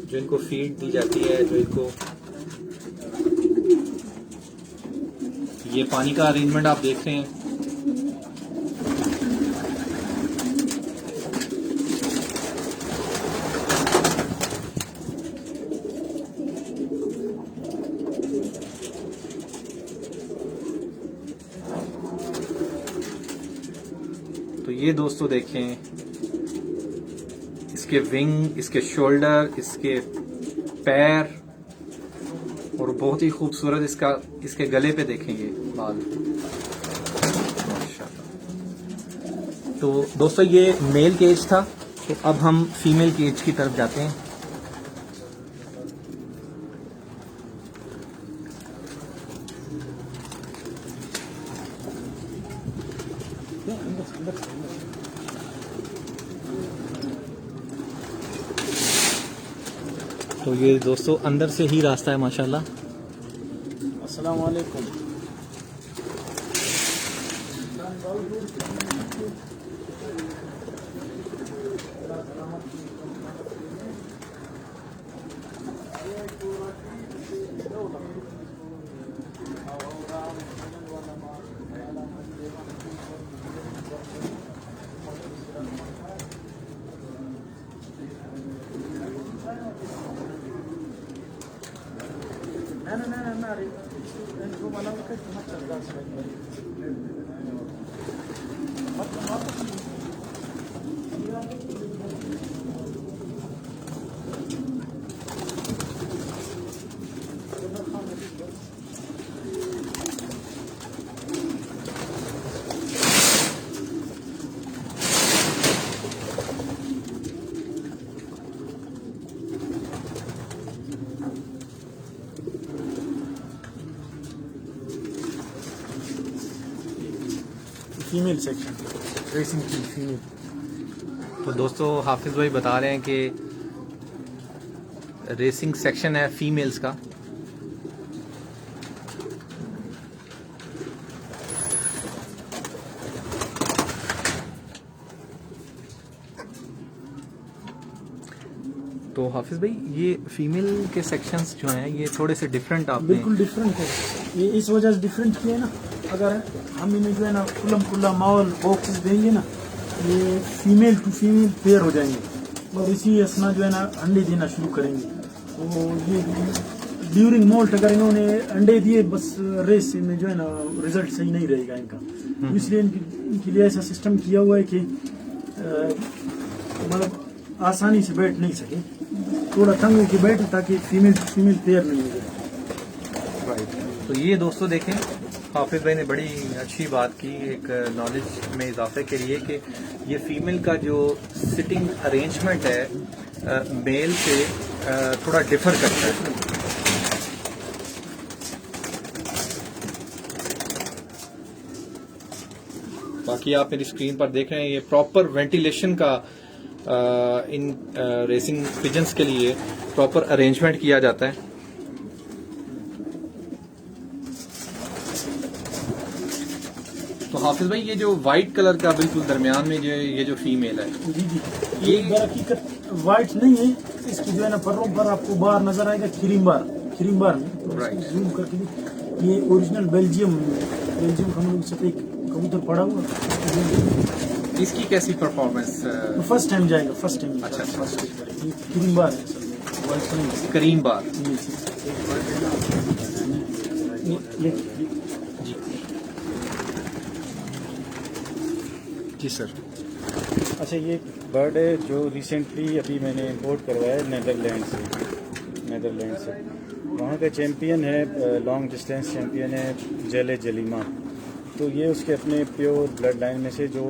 जो इनको फीड दी जाती है, जो इनको ये पानी का अरेंजमेंट आप देख रहे हैं। तो ये दोस्तों देखें इसके विंग, इसके शोल्डर, इसके पैर, और बहुत ही खूबसूरत इसके गले पे देखें ये बाल। माशाल्लाह। तो दोस्तों ये मेल केज था, तो अब हम फीमेल केज की तरफ जाते हैं। तो ये दोस्तों अंदर से ही रास्ता है माशाल्लाह। अस्सलाम वालेकुम। फीमेल सेक्शन, रेसिंग की फीमेल। तो दोस्तों हाफिज भाई बता रहे हैं कि रेसिंग सेक्शन है फीमेल्स का। तो हाफिज भाई ये फीमेल के सेक्शंस जो हैं ये थोड़े से डिफरेंट आपने बिल्कुल डिफरेंट है। ये इस वजह से डिफरेंट किया है ना, अगर हम इन्हें जो है ना खुला माहौल बॉक्सेस देंगे ना, ये फीमेल टू फीमेल पेयर हो जाएंगे और इसी असना जो है ना अंडे देना शुरू करेंगे। तो ये ड्यूरिंग मोल्ट अगर इन्होंने अंडे दिए बस रेस में जो है ना रिजल्ट सही नहीं रहेगा इनका। तो इसलिए इनके लिए ऐसा सिस्टम किया हुआ है कि मतलब आसानी से बैठ नहीं सके, थोड़ा तंग होकर बैठे ताकि फीमेल टू फीमेल पेयर नहीं हो जाए। राइट। तो ये दोस्तों देखें हाफिज भाई ने बड़ी अच्छी बात की एक नॉलेज में इजाफे के लिए कि ये फीमेल का जो सिटिंग अरेंजमेंट है मेल से थोड़ा डिफर करता है। बाकी आप मेरी स्क्रीन पर देख रहे हैं ये प्रॉपर वेंटिलेशन का इन रेसिंग पिजन्स के लिए प्रॉपर अरेंजमेंट किया जाता है। तो हाफिज भाई ये जो वाइट कलर का बिल्कुल दरमियान में जो ये जो फीमेल है जी जी, ये दरहकीकत वाइट नहीं है, इसकी जो है ना परों पर आपको बार नजर आएगा क्रीम बार में। तो Right. जूम करके भी ये ओरिजिनल बेल्जियम का हम लोग सफेद कबूतर पड़ा हुआ। इसकी कैसी परफॉर्मेंस? तो फर्स्ट टाइम जाएगा, फर्स्ट टाइम। अच्छा, फर्स्ट टाइम तीन बार है असल में, वर्ल्ड फ्रेंड्स। करीम बार। ये जी सर। अच्छा, ये बर्ड है जो रिसेंटली अभी मैंने इंपोर्ट करवाया है नीदरलैंड से। वहाँ का चैम्पियन है, लॉन्ग डिस्टेंस चैम्पियन है जेले जलीमा। तो ये उसके अपने प्योर ब्लड लाइन में से जो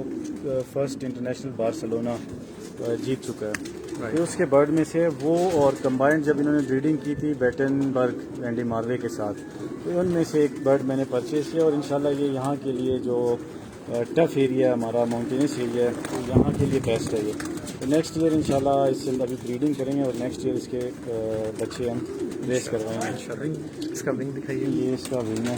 फर्स्ट इंटरनेशनल बार्सिलोना जीत चुका है, तो उसके बर्ड में से वो। और कंबाइंड जब इन्होंने ब्रीडिंग की थी बैटनबर्ग एंडी मार्वे के साथ, तो उनमें से एक बर्ड मैंने परचेज़ किया। और इंशाल्लाह ये यहाँ के लिए जो टफ़ एरिया हमारा माउंटेनस एरिया है, तो यहाँ के लिए बेस्ट है ये। तो नेक्स्ट ईयर इंशाल्लाह इससे अभी ब्रीडिंग करेंगे और नेक्स्ट ईयर इसके बच्चे हम रेस करवाएंगे। इसका विंग दिखाइए। ये इसका विंग है।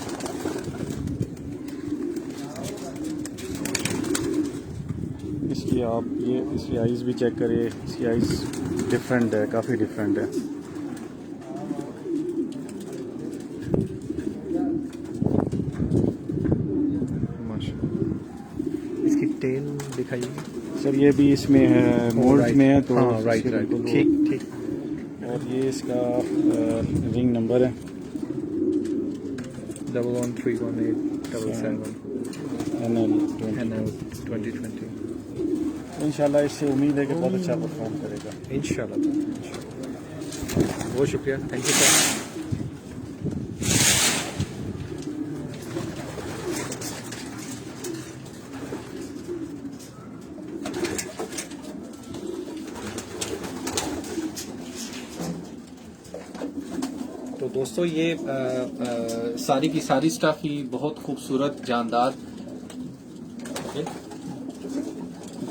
इसकी आप ये इसकी आइज़ भी चेक करिए, इसकी आइज़ डिफरेंट है, काफ़ी डिफरेंट है। इसकी टेल दिखाइए सर। ये भी इसमें है, मोल्ड में है, तो हाँ, राइट ठीक। और ये इसका रिंग नंबर है 113187 NL 2020। इंशाल्लाह इससे उम्मीद है कि बहुत अच्छा परफॉर्म करेगा इंशाल्लाह। बहुत शुक्रिया, थैंक यू सर। तो दोस्तों ये सारी की सारी स्टाफ ही बहुत खूबसूरत, जानदार।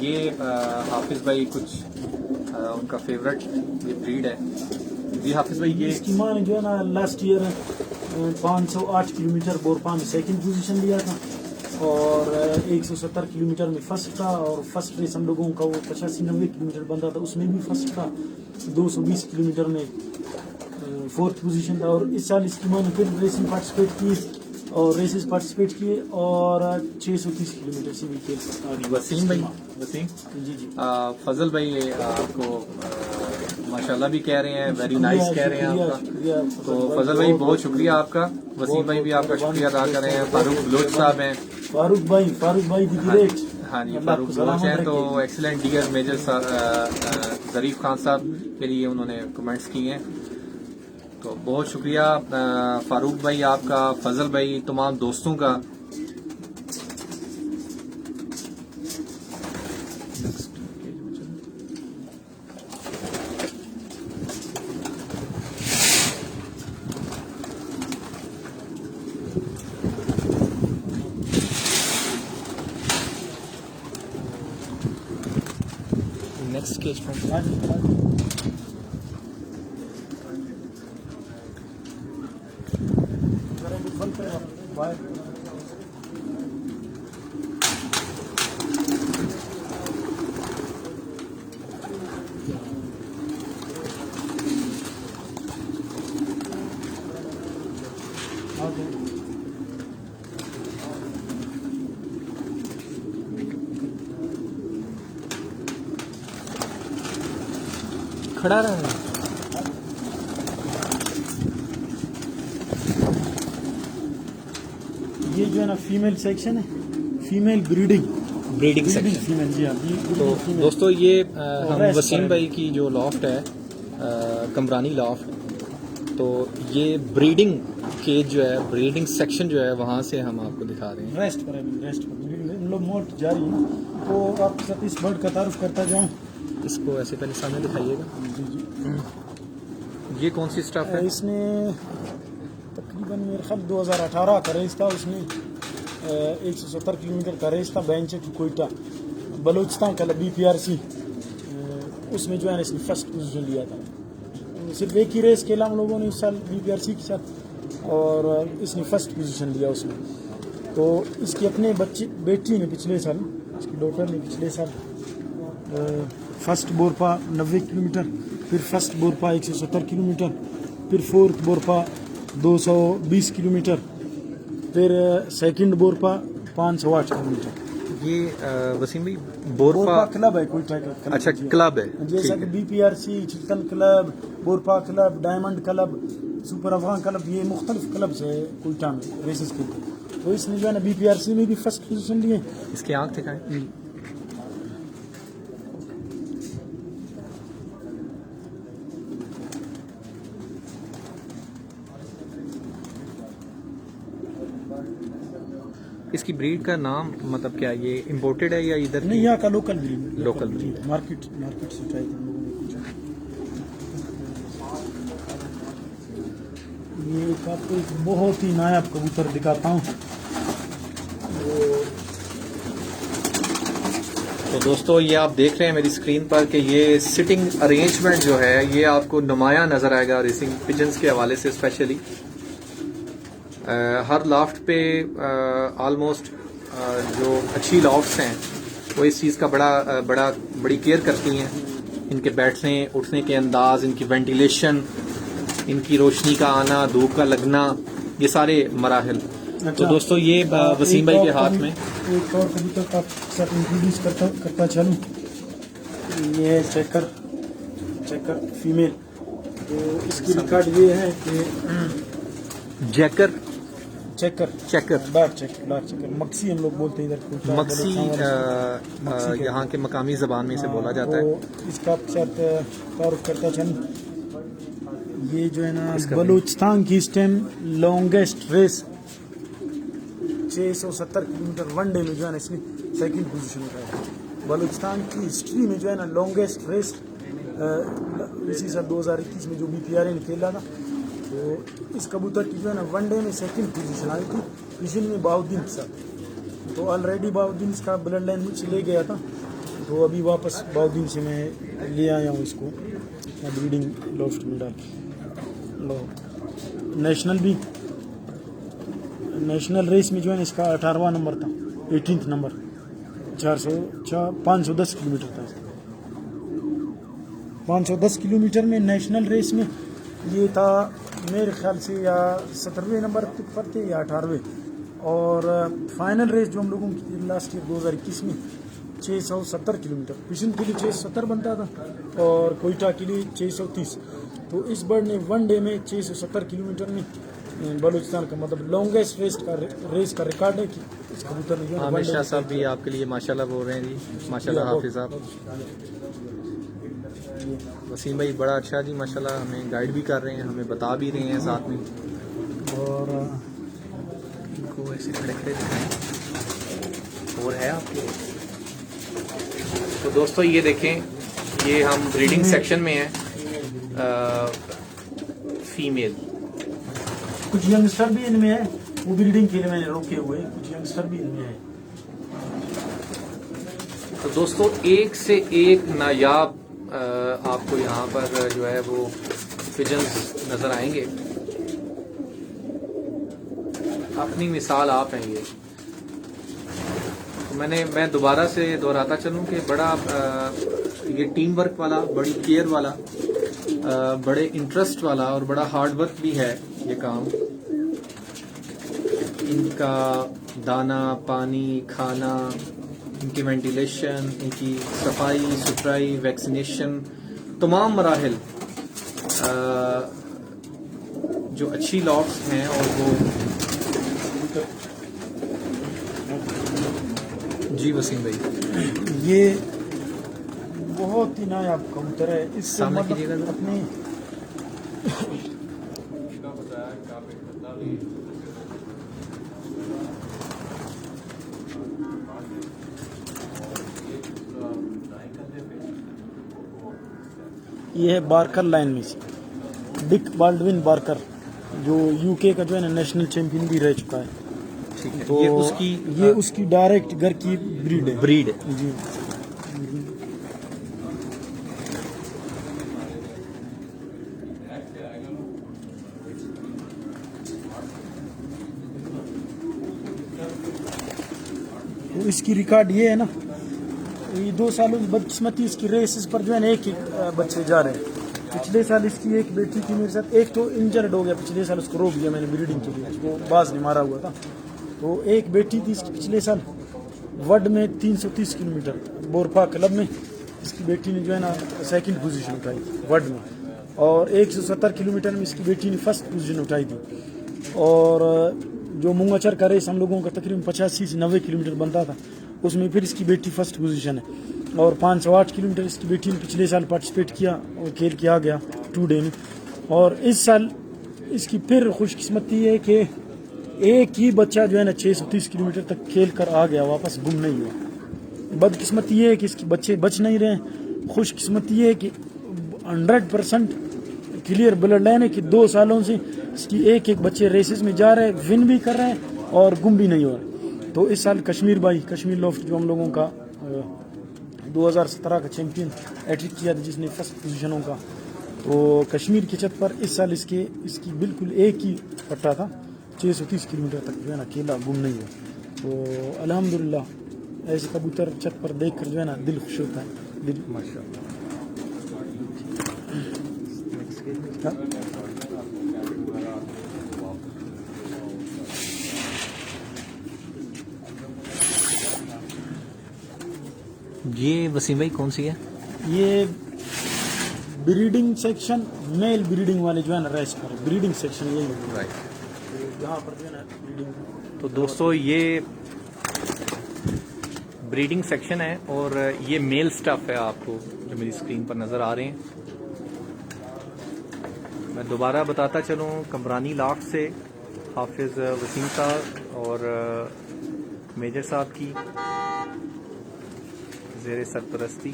ये हाफिज भाई कुछ उनका फेवरेट ये ब्रीड है। जी हाफिज भाई, ये इसकी माँ ने जो है ना लास्ट ईयर 508 किलोमीटर बोरपा में सेकंड पोजीशन लिया था और 170 किलोमीटर में फर्स्ट था। और फर्स्ट रेस हम लोगों का वो 85-90 किलोमीटर बंदा था, उसमें भी फर्स्ट था। 220 किलोमीटर में फोर्थ पोजीशन था। और इस साल इसकी माँ ने फिर रेसिंग पार्टिसिपेट की और रेसेस पार्टिसिपेट किए और 630 किलोमीटर से भी वसीम भाई, जी फजल भाई आपको माशाल्लाह भी कह रहे हैं, वेरी नाइस कह रहे हैं आपका। तो फजल भाई बहुत शुक्रिया आपका। वसीम भाई भी आपका शुक्रिया अदा कर रहे हैं। फारूक बलोच साहब हैं। फारूक भाई दी ग्रेट। हाँ जी, फारूक बलोच हैं। तो एक्सीलेंट डियर मेजर जरीफ खान साहब के लिए उन्होंने कमेंट्स किए हैं। तो बहुत शुक्रिया फारूक भाई आपका, फजल भाई, तमाम दोस्तों का। नेक्स्ट केज खड़ा रहा है। ये जो है ना फीमेल सेक्शन है, फीमेल ब्रीडिंग सेक्शन फीमेल। जी हाँ। तो दोस्तों ये हम वसीम भाई की जो लॉफ्ट है कमरानी लॉफ्ट, तो ये ब्रीडिंग केज जो है, ब्रीडिंग सेक्शन जो है, वहाँ से हम आपको दिखा रहे हैं। रेस्ट पर हम लोग मोट जा रही है। तो आपके साथ इस बर्ड का तारुफ करता जाऊँ। इसको ऐसे पहले सामने दिखाइएगा। ये कौन सी स्टाफ है? इसमें तकरीबन मेरे ख्याल 2018 का रेस था। उसमें 170 किलोमीटर का रेस था, बेंच टू कोयटा बलूचिस्तान का BPRC। उसमें जो है इसने फर्स्ट पोजीशन लिया था। सिर्फ एक ही रेस खेला हम लोगों ने इस साल BPRC के साथ और इसने फर्स्ट पोजीशन लिया उसमें। तो इसकी अपने बेटी ने पिछले साल, इसकी डॉटर ने पिछले साल फर्स्ट बोरपा 90 किलोमीटर, फिर फर्स्ट बोरपा 170 किलोमीटर, फिर फोर्थ बोरपा 220 किलोमीटर, फिर सेकंड बोरपा 508 किलोमीटर। ये वसीम भाई बोरपा क्लब है कोयटा का क्लब। अच्छा क्लब है, जैसा कि BPRC, चिल्टन क्लब, बोरपा club, diamond club, super Afghan club, ये मुख्तलिफ क्लब्स है कोयटा में रेसेस के। तो इसने जो है ना BPRC में भी फर्स्ट पोजीशन लिए। इसकी आंख दिखाएं। इसकी ब्रीड का नाम मतलब क्या ये इम्पोर्टेड है या इधर नहीं, यहाँ का local breed. Local breed market से उठाई थी हम लोगों ने कुछ। ये एक आपको एक बहुत ही नायाब कबूतर दिखाता हूँ। तो दोस्तों ये आप देख रहे हैं मेरी स्क्रीन पर कि ये सिटिंग अरेंजमेंट जो है ये आपको नुमाया नज़र आएगा रेसिंग पिजन्स के हवाले से स्पेशली। हर लॉफ्ट पे ऑलमोस्ट जो अच्छी लॉफ्ट्स हैं वो इस चीज़ का बड़ी केयर करती हैं, इनके बैठने उठने के अंदाज, इनकी वेंटिलेशन, इनकी रोशनी का आना, धूप का लगना, ये सारे मराहल। तो दोस्तों ये वसीम भाई के हाथ में एक और कबूतर का साथ इंट्रोड्यूस करता चलूँ। ये चेकर फीमेल। तो इसकी रिकॉर्ड ये है कि चेकर डार्क चेकर मक्सी हम लोग बोलते हैं इधर। मक्सी यहाँ के मकामी ज़बान में इसे बोला जाता है। तो इसका साथ तारुफ करता चलूँ। ये जो है ना बलूचिस्तान की इस time longest race 670 kilometre one day में जो है ना इसने सेकंड पोजीशन उठाया है। बलूचिस्तान की हिस्ट्री में जो है ना लॉन्गेस्ट रेस इसी साल 2021 में जो BPRA ने खेला था। तो इस कबूतर की जो है ना वनडे में सेकंड पोजीशन आई थी पिछले में बाउद्दीन के साथ। तो ऑलरेडी बाउद्दीन इसका ब्लड लाइन मुझसे ले गया था, तो अभी वापस बाउद्दीन से मैं ले आया हूँ इसको ब्रीडिंग लॉफ्ट में डाल के। नेशनल रेस में जो है इसका 18वां नंबर था, 18th नंबर, 510 किलोमीटर था। 510 किलोमीटर में नेशनल रेस में ये था मेरे ख्याल से या 17वें नंबर पर थे या 18वें। और फाइनल रेस जो हम लोगों की लास्ट ईयर 2021 में 670 किलोमीटर, पिछन के लिए 670 बनता था और कोयटा के लिए 630। तो इस बर्ड ने वन डे में 670 किलोमीटर में बलूचिस्तान का मतलब लॉन्गेस्ट रेस का रिकॉर्ड है कि इस कबूतर ने। हमेशा साहब भी आपके लिए माशाल्लाह बोल रहे हैं जी, माशाल्लाह हाफिज़ साहब। वसीम भाई बड़ा अच्छा जी माशाल्लाह, हमें गाइड भी कर रहे हैं, हमें बता भी रहे हैं साथ में। और इनको ऐसे खड़े खड़े दिखाएं और है आपके। तो दोस्तों ये देखें, ये हम ब्रीडिंग सेक्शन में हैं। फीमेल कुछ यंगस्टर भी इनमें है, वो ब्रीडिंग के लिए मैंने रोके हुए, कुछ यंगस्टर भी इनमें है। तो दोस्तों एक से एक नायाब आपको यहाँ पर जो है वो पिजन्स नजर आएंगे। अपनी मिसाल आप हैं ये। तो मैं दोबारा से दोहराता चलूँ कि बड़ा ये टीम वर्क वाला, बड़ी केयर वाला, बड़े इंटरेस्ट वाला और बड़ा हार्ड वर्क भी है ये काम। इनका दाना पानी खाना, इनकी वेंटिलेशन, इनकी सफाई सुथराई, वैक्सीनेशन, तमाम मराहिल जो अच्छी लॉफ्ट्स हैं और वो जी वसीम भाई ये बहुत ही नायाब कबूतर है। इससे सामने मतलब कीजिएगा जरा। अपनी ये है बार्कर लाइन में से डिक बाल्डविन बार्कर, जो यूके का जो है ना नेशनल चैंपियन भी रह चुका है। ठीक है। तो ये उसकी डायरेक्ट घर की ब्रीड है जी। तो इसकी रिकॉर्ड ये है ना, ये 2 सालों की बदकिस्मती इसकी रेसेस पर जो है ना एक बच्चे जा रहे हैं। पिछले साल इसकी एक बेटी थी मेरे साथ, एक तो इंजर्ड हो गया पिछले साल, उसको रोक दिया मैंने ब्रीडिंग के लिए, उसको बाज नहीं मारा हुआ था। तो एक बेटी थी इसकी पिछले साल वर्ल्ड में 330 किलोमीटर बोरपा क्लब में इसकी बेटी ने जो है ना सेकंड पोजीशन उठाई थी वर्ल्ड में, और 170 किलोमीटर में इसकी बेटी ने फर्स्ट पोजीशन उठाई थी। और जो मुंगाचर का रेस हम लोगों का तकरीबन 85 से 90 किलोमीटर बनता था, उसमें फिर इसकी बेटी फर्स्ट पोजीशन है। और 508 किलोमीटर इसकी बेटी ने पिछले साल पार्टिसिपेट किया और खेल किया गया 2 डे में। और इस साल इसकी फिर खुशकिस्मती है कि एक ही बच्चा जो है ना 630 किलोमीटर तक खेल कर आ गया, वापस गुम नहीं हुआ। बदकिस्मती ये है कि इसके बच्चे बच नहीं रहे। खुशकिस्मती ये है कि 100% क्लियर ब्लड लाइन है कि 2 सालों से इसकी एक बच्चे रेसेस में जा रहे हैं, विन भी कर रहे हैं और गुम भी नहीं हो रहे। तो इस साल कश्मीर लोफ्ट जो हम लोगों का 2017 का चैंपियन एट्रिक किया था, जिसने फर्स्ट पोजीशनों का, तो कश्मीर की छत पर इस साल इसकी बिल्कुल एक ही पट्टा था, 630 किलोमीटर तक जो है ना अकेला गुम नहीं हुआ। तो अल्हम्दुलिल्लाह ऐसे कबूतर छत पर देख कर जो है ना दिल खुश होता है। दिल माशाअल्लाह। ये वसीम भाई कौन सी है? ये ब्रीडिंग सेक्शन, मेल ब्रीडिंग वाले जो है ना रेस पर ब्रीडिंग सेक्शन यही है। राइट। यहाँ पर जो है ना ब्रीडिंग। तो दोस्तों ये ब्रीडिंग सेक्शन है और ये मेल स्टफ है आपको जो मेरी स्क्रीन पर नज़र आ रहे हैं। मैं दोबारा बताता चलूँ, कमरानी लाख से हाफिज़ वसीम साहब और मेजर साहब की ज़ेरे सरपरस्ती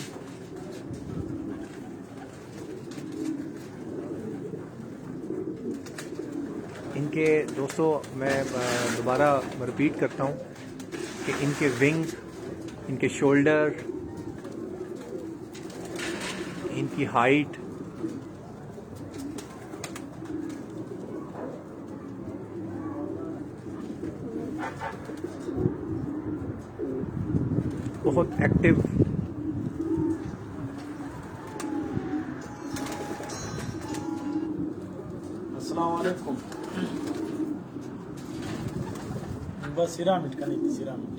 इनके दोस्तों, मैं दोबारा रिपीट करता हूँ कि इनके विंग, इनके शोल्डर, इनकी हाइट, बहुत एक्टिव, अस्सलाम वालेकुम। बस सिरामिड का नहीं, सिरामिड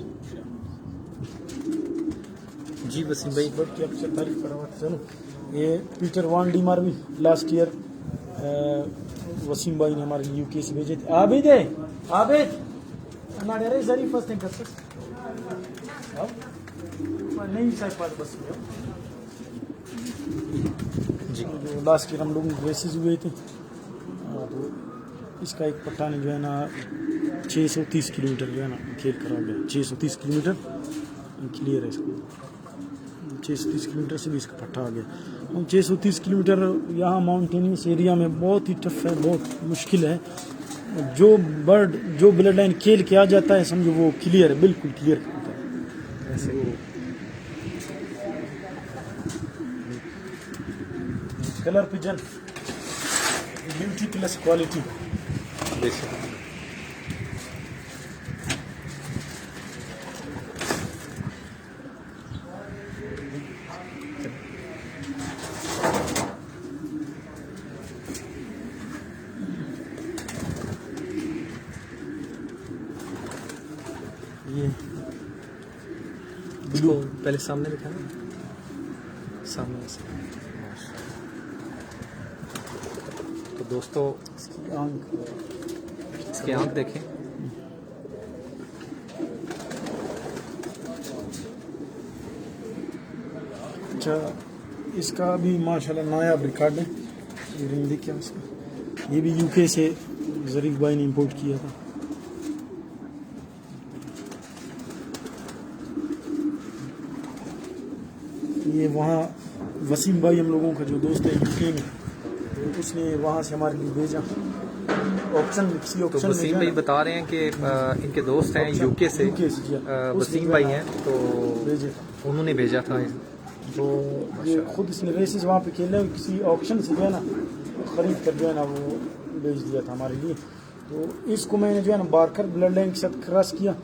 जी वसीम भाई। बट की आपसे तारीफ करवाते चलो। ये पीटर वान D Marvi last year Wasim भाई ने हमारे यूके से भेजे थे। आबिद हमारे अरे जरीफ फर्स्ट कर सकते नहीं सर पास बस में जी। जो लास्ट ईयर हम लोगों के रेसेस हुए थे, तो इसका एक पट्टा ने जो है ना 630 किलोमीटर जो है ना खेल करा गया। 630 किलोमीटर क्लियर है इसको, 630 किलोमीटर से भी इसका पट्टा आ गया। हम 630 किलोमीटर यहाँ माउंटेनियस एरिया में बहुत ही टफ है, बहुत मुश्किल है। जो बर्ड जो ब्लड लाइन खेल के आ जाता है समझो वो क्लियर है, बिल्कुल क्लियर होता है। ऐसे वो colour pigeon beauty plus quality. ये इसको पहले सामने दिखाना, सामने से। तो दोस्तों इसकी आंख, इसकी आंख देखें, अच्छा इसका भी माशाल्लाह नायाब रिकॉर्ड है। ये रिंग देखिए इसका, ये भी यूके से जरीफ भाई ने इंपोर्ट किया था। ये वहाँ वसीम भाई हम लोगों का जो दोस्त है यूके में, तो उसने वहाँ से हमारे लिए भेजा ऑप्शन में, किसी तो ऑप्शन में वसीम भाई बता रहे हैं कि इनके दोस्त हैं यूके से, वसीम भाई हैं, तो भेजे। उन्होंने भेजा था। तो ये खुद इसने रेसेस वहाँ पे खेले, किसी ऑप्शन से जो है ना खरीद कर जो है ना वो बेच दिया था हमारे लिए। तो इसको मैंने जो है ना बारकर ब्लड लाइन के साथ क्रॉस किया।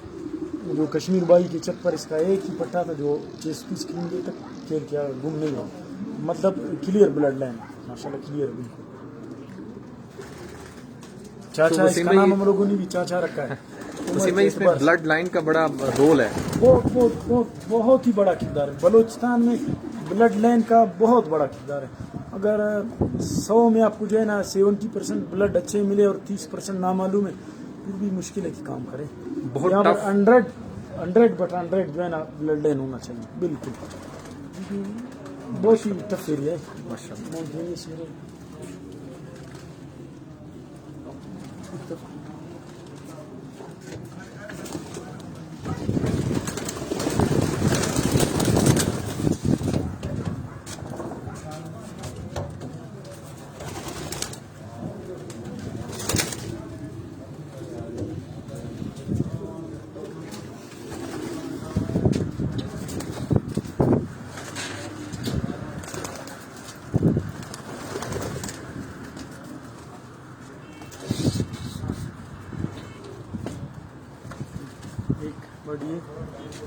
जो कश्मीर बाई की छत पर इसका एक ही पट्टा था जो 630 किलोमीटर तक खेल किया, गुम नहीं हुआ, मतलब क्लियर ब्लड लाइन माशाल्लाह, क्लियर बिल्कुल। चाचा तो इसका नाम हम लोगों ने भी चाचा रखा है। वसीम भाई इसमें ब्लड लाइन का बड़ा रोल है। बहुत ही बड़ा किरदार है। बलूचिस्तान में ब्लड लाइन का बहुत बड़ा किरदार है। अगर 100 में आपको जो है ना 70% ब्लड अच्छे मिले और 30% नामालूम है, फिर भी मुश्किल है कि काम करे। बहुत यहाँ पर tough। 100 जो है ना ब्लड लाइन होना चाहिए, बिल्कुल। बहुत ही टफ एरिया है माशाल्लाह।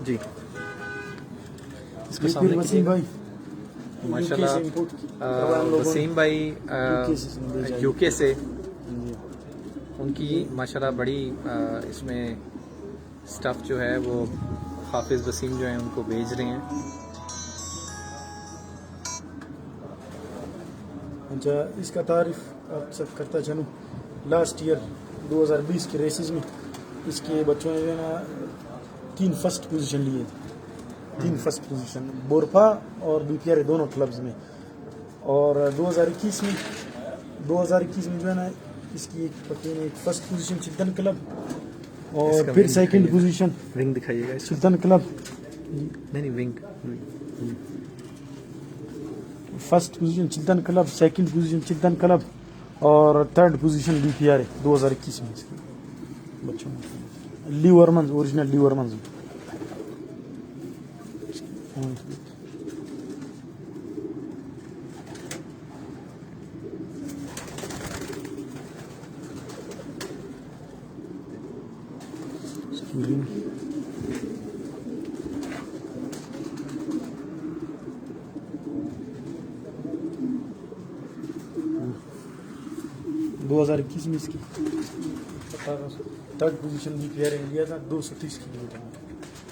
जी इसके सामने वसीम भाई माशाल्लाह वसीम भाई यूके से उनकी माशाल्लाह बड़ी इसमें स्टफ़ जो है वो हाफिज़ वसीम जो है उनको भेज रहे हैं। अच्छा, इसका तारीफ आप सब करता चलूँ, लास्ट ईयर 2020 के रेसेस में इसके बच्चों ने जो है ना 3 फर्स्ट पोजीशन लिए थे। 3 फर्स्ट पोजीशन बोरफा और बीपीआर दोनों क्लब्स में। और 2021 में जो है ना इसकी एक फर्स्ट पोजीशन चिल्तन क्लब और फिर सेकंड पोजीशन विंग दिखाइएगा चिल्तन क्लब। नहीं wing. First position Chiltan club, second position Chiltan club और थर्ड पोजीशन बीपीआर 2021 में इसके बच्चों में। ली वर्मन्स, ओरिजिनल ली वर्मन्स। दो 2021 में इसकी थर्ड पोजीशन भी प्लेयर इंडिया था 230 किलोमीटर में।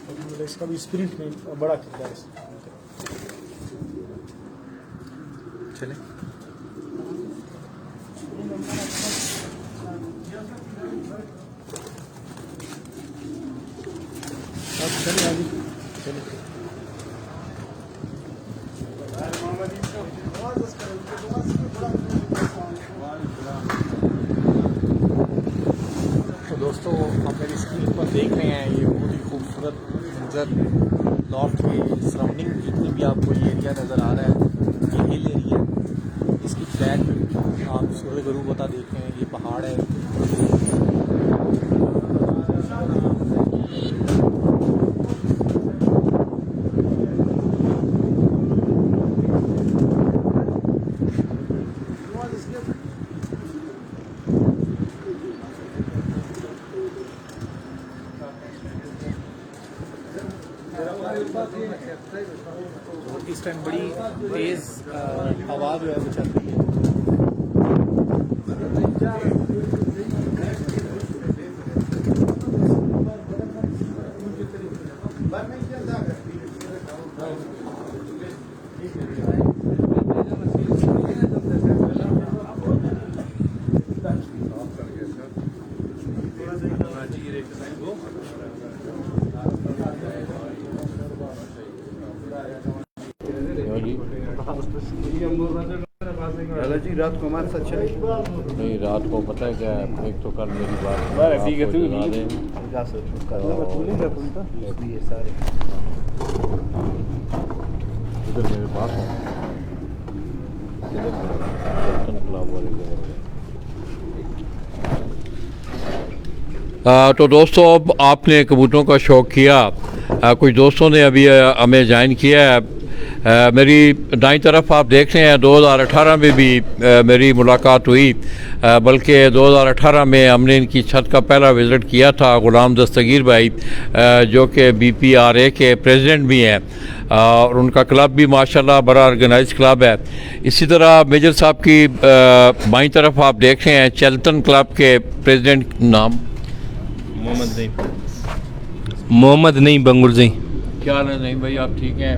और इसका भी स्प्रिंट में बड़ा किरदार है। चले आप चले आगे चले। तो दोस्तों आप मेरी स्क्रीन पर देख रहे हैं ये बहुत ही खूबसूरत मंजर। लॉफ्ट के सराउंडिंग जितने भी आपको ये एरिया नज़र आ रहा है ये हिल एरिया है। इसकी फ्लैट आप सूर्य गुरु बता देख रहे हैं, ये पहाड़ है। इस टाइम बड़ी तेज हवा जो है वो चल रही है। दादा जी रात को हमारे साथ चले। नहीं, रात को पता है क्या, एक तो कल मेरी बात ठीक है आपको जला दें। इधर मेरे पास है, इधर चिल्तन क्लब वाले जगह। तो दोस्तों अब आपने कबूतरों का शौक़ किया, कुछ दोस्तों ने अभी हमें ज्वाइन किया है। मेरी दाईं तरफ आप देख रहे हैं 2018 में भी मेरी मुलाकात हुई, बल्कि 2018 में हमने इनकी छत का पहला विज़िट किया था। ग़ुलाम दस्तगीर भाई जो कि BPRA के प्रेसिडेंट भी हैं और उनका क्लब भी माशाल्लाह बड़ा ऑर्गेनाइज क्लब है। इसी तरह मेजर साहब की बाईं तरफ आप देख रहे हैं चिल्तन क्लब के प्रेसिडेंट नाम मोहम्मद नहीं बंगुरजी। क्या हाल है? नहीं भाई, आप ठीक हैं?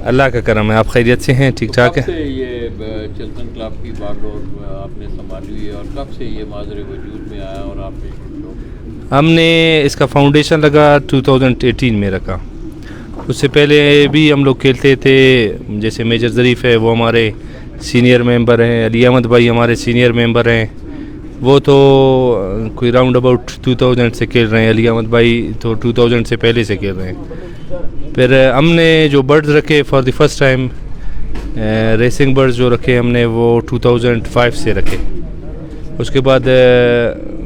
अल्लाह का करम है, आप खैरियत से हैं? ठीक ठाक कब है। से ये चिल्तन क्लब की बागडोर आपने संभाली हुई है और कब से ये माजरे वजूद में आया और आपने शुरू? हमने इसका फाउंडेशन लगा 2018 में रखा। उससे पहले भी हम लोग खेलते थे, जैसे मेजर ज़रीफ़ है वो हमारे सीनियर मेंबर हैं, अली अहमद भाई हमारे सीनियर मेंबर हैं, वो तो कोई राउंड अबाउट 2000 से खेल रहे हैं। अली अहमद भाई तो 2000 से पहले से खेल रहे हैं। फिर हमने जो बर्ड्स रखे for the first time, racing birds जो रखे हमने वो 2005 से रखे। उसके बाद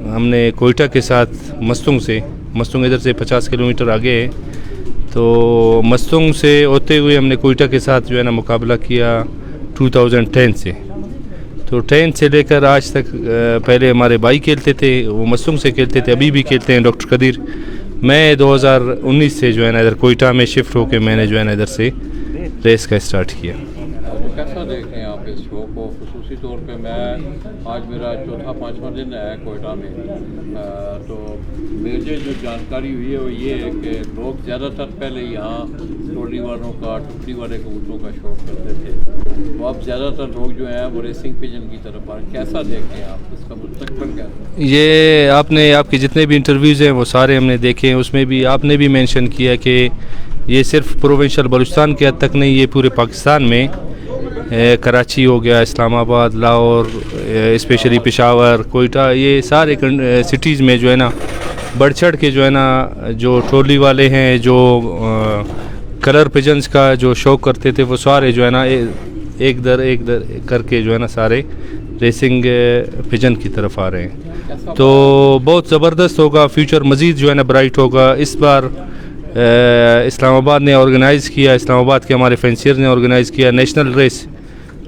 हमने कोयटा के साथ मस्तुंग इधर से 50 किलोमीटर आगे है, तो मस्तुंग से होते हुए हमने कोयटा के साथ जो है ना मुकाबला किया 2010 से। तो 10 से लेकर आज तक पहले हमारे भाई खेलते थे, वो मस्तुंग से खेलते थे, अभी भी खेलते हैं डॉक्टर कदीर। मैं 2019 से जो है ना इधर कोयटा में शिफ्ट होकर मैंने जो है ना इधर से रेस का स्टार्ट किया। तो कैसा देख रहे हैं आप इस शो को? खुसूसी तौर पे मैं आज मेरा 4था-5वां दिन है कोयटा में, तो मुझे जो जानकारी हुई है वो ये है कि लोग ज़्यादातर पहले यहाँ टोली वालों का, टुकड़ी वाले कबूतरों का शौक करते थे, तो अब ज़्यादातर लोग जो हैं वो रेसिंग पिजन की तरफ आ रहे हैं। कैसा देख रहे हैं आप इसका मुस्तकबिल क्या है? ये आपने आपके जितने भी इंटरव्यूज़ हैं वो सारे हमने देखे हैं, उसमें भी आपने भी मेंशन किया कि ये सिर्फ प्रोविंशियल बलूचिस्तान के हद तक नहीं, ये पूरे पाकिस्तान में कराची हो गया, इस्लामाबाद, लाहौर, स्पेशली पेशावर, कोयटा, ये सारे सिटीज़ में जो है ना बढ़ चढ़ के जो है ना जो ट्रॉली वाले हैं, जो कलर पिजन्स का जो शौक़ करते थे, वो सारे जो है ना एक दर करके जो है ना सारे रेसिंग पिजन की तरफ आ रहे हैं। तो बहुत ज़बरदस्त होगा, फ्यूचर मज़ीद जो है ना ब्राइट होगा। इस बार इस्लामाबाद ने ऑर्गेनाइज़ किया, इस्लामाबाद के हमारे फैंसियर ने ऑर्गेनाइज़ किया नेशनल रेस,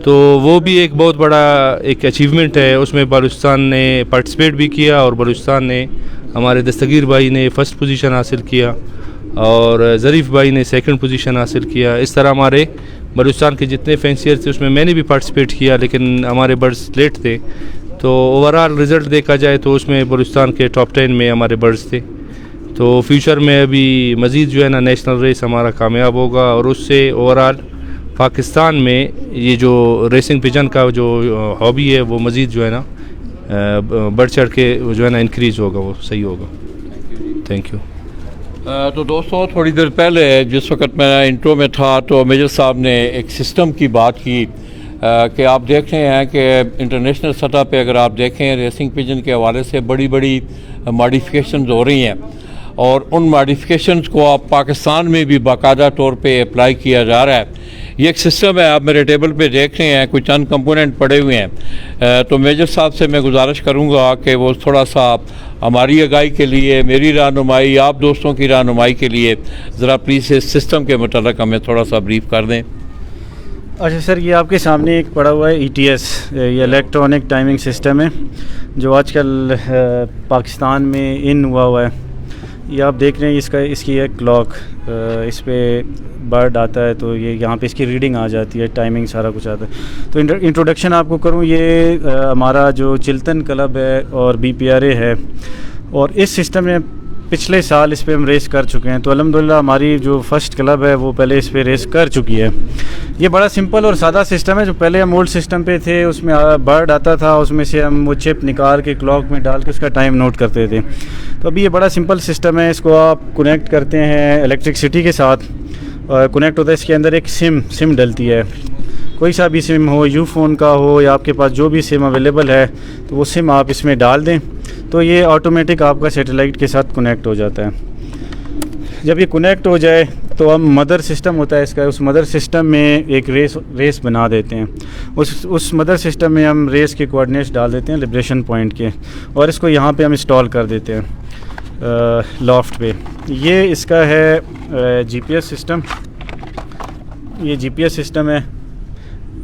तो वो भी एक बहुत बड़ा एक अचीवमेंट है। उसमें बलूचिस्तान ने पार्टिसिपेट भी किया और बलूचिस्तान ने, हमारे दस्तगीर भाई ने फ़र्स्ट पोजीशन हासिल किया और ज़रीफ़ भाई ने सेकंड पोजीशन हासिल किया। इस तरह हमारे बलूचिस्तान के जितने फैंसियर थे उसमें मैंने भी पार्टिसिपेट किया, लेकिन हमारे बर्ड्स लेट थे। तो ओवरऑल रिज़ल्ट देखा जाए तो उसमें बलूचिस्तान के टॉप 10 में हमारे बर्ड्स थे। तो फ्यूचर में अभी मज़ीद जो है ना नेशनल रेस हमारा कामयाब होगा और उससे ओवरऑल पाकिस्तान में ये जो रेसिंग पिजन का जो हॉबी है वो मज़ीद जो है ना बढ़ चढ़ के जो है ना इंक्रीज़ होगा, वो सही होगा। Thank you. तो दोस्तों, थोड़ी देर पहले जिस वक्त मैं इंट्रो में था तो मेजर साहब ने एक सिस्टम की बात की कि आप देख रहे हैं कि इंटरनेशनल सतह पे अगर आप देखें रेसिंग पिजन के हवाले से बड़ी बड़ी मॉडिफिकेशंस हो रही हैं और उन मॉडिफिकेशंस को आप पाकिस्तान में भी बाकायदा तौर पे अप्लाई किया जा रहा है। ये एक सिस्टम है, आप मेरे टेबल पे देख रहे हैं, कुछ चंद कंपोनेंट पड़े हुए हैं। तो मेजर साहब से मैं गुजारिश करूंगा कि वो थोड़ा सा हमारी आगाही के लिए, मेरी रहनुमाई, आप दोस्तों की रहनुमाई के लिए ज़रा प्लीज़ इस सिस्टम के मतलब हमें थोड़ा सा ब्रीफ कर दें। अच्छा सर, ये आपके सामने एक पड़ा हुआ है ETS, ये इलेक्ट्रॉनिक टाइमिंग सिस्टम है जो आजकल पाकिस्तान में इन हुआ है। ये आप देख रहे हैं, इसकी एक क्लॉक, इस पर बर्ड आता है तो ये यहाँ पे इसकी रीडिंग आ जाती है, टाइमिंग सारा कुछ आता है। तो इंट्रोडक्शन आपको करूँ, ये हमारा जो चिल्तन क्लब है और BPRA है, और इस सिस्टम में पिछले साल इस पे हम रेस कर चुके हैं। तो अल्हम्दुलिल्लाह हमारी जो फर्स्ट क्लब है वो पहले इस पे रेस कर चुकी है। ये बड़ा सिंपल और सादा सिस्टम है। जो पहले हम ओल्ड सिस्टम पे थे उसमें बर्ड आता था, उसमें से हम वो चिप निकाल के क्लॉक में डाल के उसका टाइम नोट करते थे। तो अभी ये बड़ा सिंपल सिस्टम है। इसको आप कनेक्ट करते हैं इलेक्ट्रिसिटी के साथ, कनेक्ट होता है, इसके अंदर एक सिम डलती है, कोई सा भी सिम हो, यूफोन का हो या आपके पास जो भी सिम अवेलेबल है, तो वो सिम आप इसमें डाल दें तो ये ऑटोमेटिक आपका सैटेलाइट के साथ कनेक्ट हो जाता है। जब ये कनेक्ट हो जाए तो हम मदर सिस्टम होता है इसका, उस मदर सिस्टम में एक रेस बना देते हैं। उस मदर सिस्टम में हम रेस के कोऑर्डिनेट्स डाल देते हैं लिब्रेशन पॉइंट के, और इसको यहाँ पे हम इंस्टॉल कर देते हैं लॉफ्ट पे। ये इसका है GPS सिस्टम, ये GPS सिस्टम है।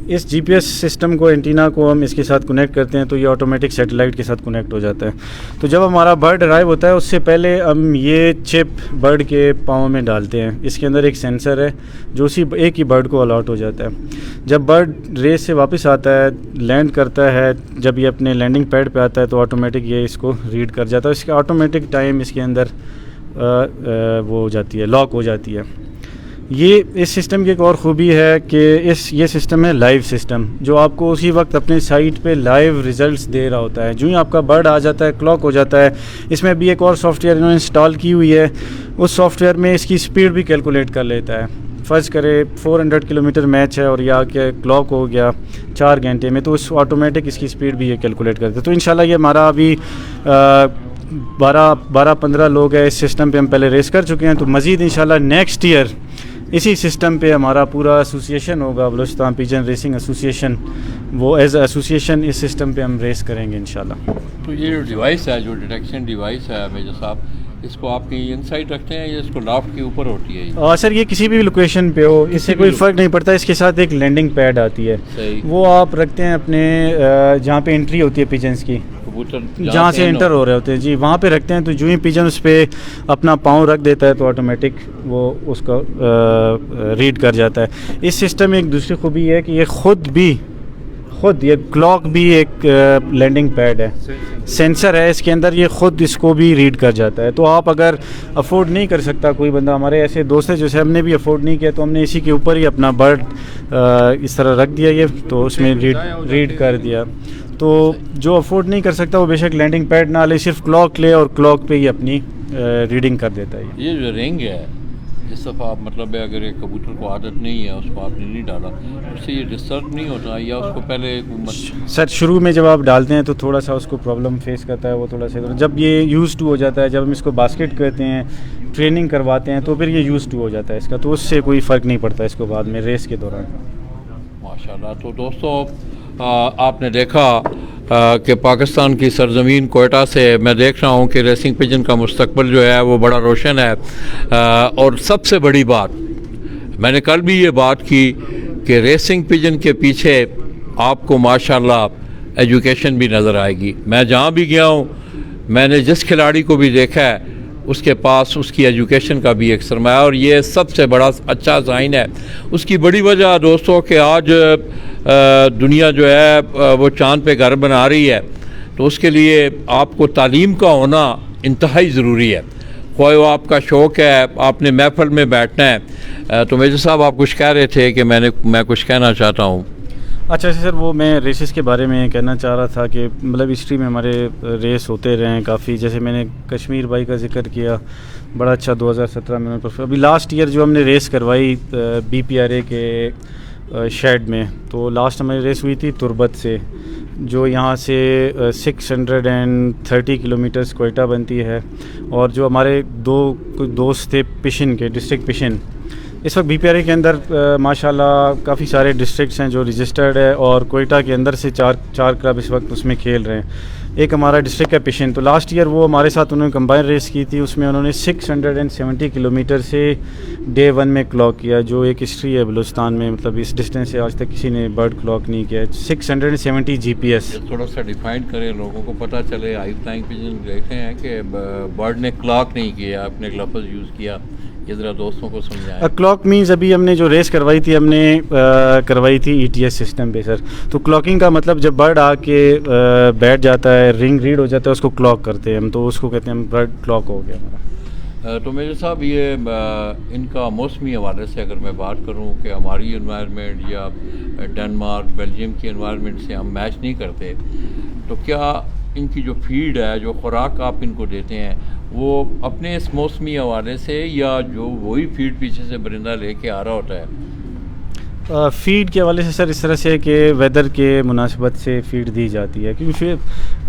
इस जीपीएस सिस्टम को, एंटीना को हम इसके साथ कनेक्ट करते हैं तो ये ऑटोमेटिक सैटेलाइट के साथ कनेक्ट हो जाता है। तो जब हमारा बर्ड अराइव होता है उससे पहले हम ये चिप बर्ड के पाँव में डालते हैं। इसके अंदर एक सेंसर है जो उसी एक ही बर्ड को अलॉट हो जाता है। जब बर्ड रेस से वापस आता है, लैंड करता है, जब ये अपने लैंडिंग पैड पे आता है तो ऑटोमेटिक ये इसको रीड कर जाता है। इसका ऑटोमेटिक टाइम इसके अंदर वो हो जाती है, लॉक हो जाती है। ये इस सिस्टम की एक और ख़ूबी है कि ये सिस्टम है लाइव सिस्टम, जो आपको उसी वक्त अपने साइट पे लाइव रिज़ल्ट्स दे रहा होता है। जो ही आपका बर्ड आ जाता है, क्लॉक हो जाता है। इसमें भी एक और सॉफ्टवेयर इन्होंने इंस्टॉल की हुई है, उस सॉफ्टवेयर में इसकी स्पीड भी कैलकुलेट कर लेता है। फ़र्ज़ करे 400 किलोमीटर मैच है और या के क्लॉक हो गया 4 घंटे में, तो उस ऑटोमेटिक इसकी स्पीड भी ये कैलकुलेट करते हैं। तो इंशाल्लाह ये हमारा अभी 12-15 लोग हैं इस सिस्टम पे हम पहले रेस कर चुके हैं। तो मज़ीद इंशाल्लाह नेक्स्ट ईयर इसी सिस्टम पे हमारा पूरा एसोसिएशन होगा, बलूचिस्तान पिजन रेसिंग एसोसिएशन, वो एज एसोसिएशन इस सिस्टम पे हम रेस करेंगे इंशाल्लाह। तो ये जो डिवाइस है, जो डिटेक्शन डिवाइस है मेजर साहब, इसको आपकी इनसाइड रखते हैं या इसको लॉफ्ट के ऊपर होती है? सर ये किसी भी लोकेशन पे हो, इससे कोई फ़र्क नहीं पड़ता। इसके साथ एक लैंडिंग पैड आती है, वो आप रखते हैं अपने जहाँ पे एंट्री होती है पिजन्स की, जहाँ से एंटर हो रहे होते हैं जी, वहाँ पे रखते हैं। तो जो ही पिजन उस पर अपना पाँव रख देता है तो ऑटोमेटिक वो उसको रीड कर जाता है। इस सिस्टम में एक दूसरी खूबी है कि ये खुद ये क्लॉक भी एक लैंडिंग पैड है, सेंसर है इसके अंदर, ये खुद इसको भी रीड कर जाता है। तो आप अगर अफोर्ड नहीं कर सकता, कोई बंदा, हमारे ऐसे दोस्त हैं जैसे हमने भी अफोर्ड नहीं किया, तो हमने इसी के ऊपर ही अपना बर्ड इस तरह रख दिया, ये तो उसमें रीड कर दिया। तो जो अफोर्ड नहीं कर सकता वो बेशक लैंडिंग पैड ना ले, सिर्फ क्लॉक ले और क्लॉक पे ही अपनी रीडिंग कर देता है। ये जो रिंग है, जिस दफ़ा आप मतलब है अगर एक कबूतर को आदत नहीं है, उसको आपने नहीं डाला, उससे ये डिस्टर्ब नहीं होता या उसको पहले? सर शुरू में जब आप डालते हैं तो थोड़ा सा उसको प्रॉब्लम फेस करता है, वो थोड़ा सा, जब ये यूज़ टू हो जाता है, जब हम इसको बास्केट करते हैं, ट्रेनिंग करवाते हैं, तो फिर ये यूज़ टू हो जाता है इसका, तो उससे कोई फ़र्क नहीं पड़ता इसको बाद में रेस के दौरान। माशाल्लाह। तो दोस्तों आपने देखा कि पाकिस्तान की सरजमीन कोयटा से मैं देख रहा हूँ कि रेसिंग पिजन का मुस्तकबिल जो है वो बड़ा रोशन है। और सबसे बड़ी बात, मैंने कल भी ये बात की कि रेसिंग पिजन के पीछे आपको माशाल्लाह एजुकेशन भी नज़र आएगी। मैं जहाँ भी गया हूँ, मैंने जिस खिलाड़ी को भी देखा है उसके पास उसकी एजुकेशन का भी एक सरमाया, और ये सबसे बड़ा अच्छा साइन है। उसकी बड़ी वजह दोस्तों कि आज दुनिया जो है वो चाँद पे घर बना रही है, तो उसके लिए आपको तालीम का होना इंतहाई ज़रूरी है। कोई वो आपका शौक़ है, आपने महफिल में बैठना है। तो मेजर साहब आप कुछ कह रहे थे कि मैं कुछ कहना चाहता हूँ। अच्छा सर, वो मैं रेसेस के बारे में कहना चाह रहा था कि मतलब हिस्ट्री में हमारे रेस होते रहे हैं काफ़ी। जैसे मैंने कश्मीर भाई का जिक्र किया, बड़ा अच्छा 2017 में अभी लास्ट ईयर जो हमने रेस करवाई BPRA के शेड में, तो लास्ट हमारी रेस हुई थी तुर्बत से, जो यहाँ से 630 किलोमीटर्स कोयटा बनती है। और जो हमारे दो दोस्त थे पिशन के, डिस्ट्रिक्ट पिशन, इस वक्त BPRA के अंदर माशाल्लाह काफ़ी सारे डिस्ट्रिक्ट्स हैं जो रजिस्टर्ड है, और कोयटा के अंदर से चार क्लब इस वक्त उसमें खेल रहे हैं। एक हमारा डिस्ट्रिक्ट है पिशन, तो लास्ट ईयर वो हमारे साथ उन्होंने कंबाइन रेस की थी, उसमें उन्होंने 670 किलोमीटर से डे 1 में क्लॉक किया, जो एक हिस्ट्री है बलूचिस्तान में। मतलब इस डिस्टेंस से आज तक किसी ने बर्ड क्लॉक नहीं किया। 670 GPS। थोड़ा सा डिफाइन करें, लोगों को पता चले। हाई फ्लाइंग पिजन देखे हैं कि बर्ड ने क्लॉक नहीं किया, अपने लफ्ज़ यूज़ किया, ये ज़रा दोस्तों को समझाएं। क्लॉक मीन्स अभी हमने जो रेस करवाई थी, हमने करवाई थी ETS सिस्टम पे सर। तो क्लॉकिंग का मतलब जब बर्ड आके बैठ जाता है, रिंग रीड हो जाता है, उसको क्लॉक करते हैं हम, तो उसको कहते हैं बर्ड क्लॉक हो गया हमारा। तो मेरे साहब ये इनका मौसमी हवाले से अगर मैं बात करूं कि हमारी इन्वायरमेंट या डेनमार्क, बेल्जियम की इन्वायरमेंट से हम मैच नहीं करते, तो क्या इनकी जो फीड है, जो खुराक आप इनको देते हैं, वो अपने इस मौसमी हवाले से या जो वही फीड पीछे से परिंदा लेके आ रहा होता है? फ़ीड के हवाले से सर इस तरह से कि वेदर के मुनासिबत से फ़ीड दी जाती है, क्योंकि फिर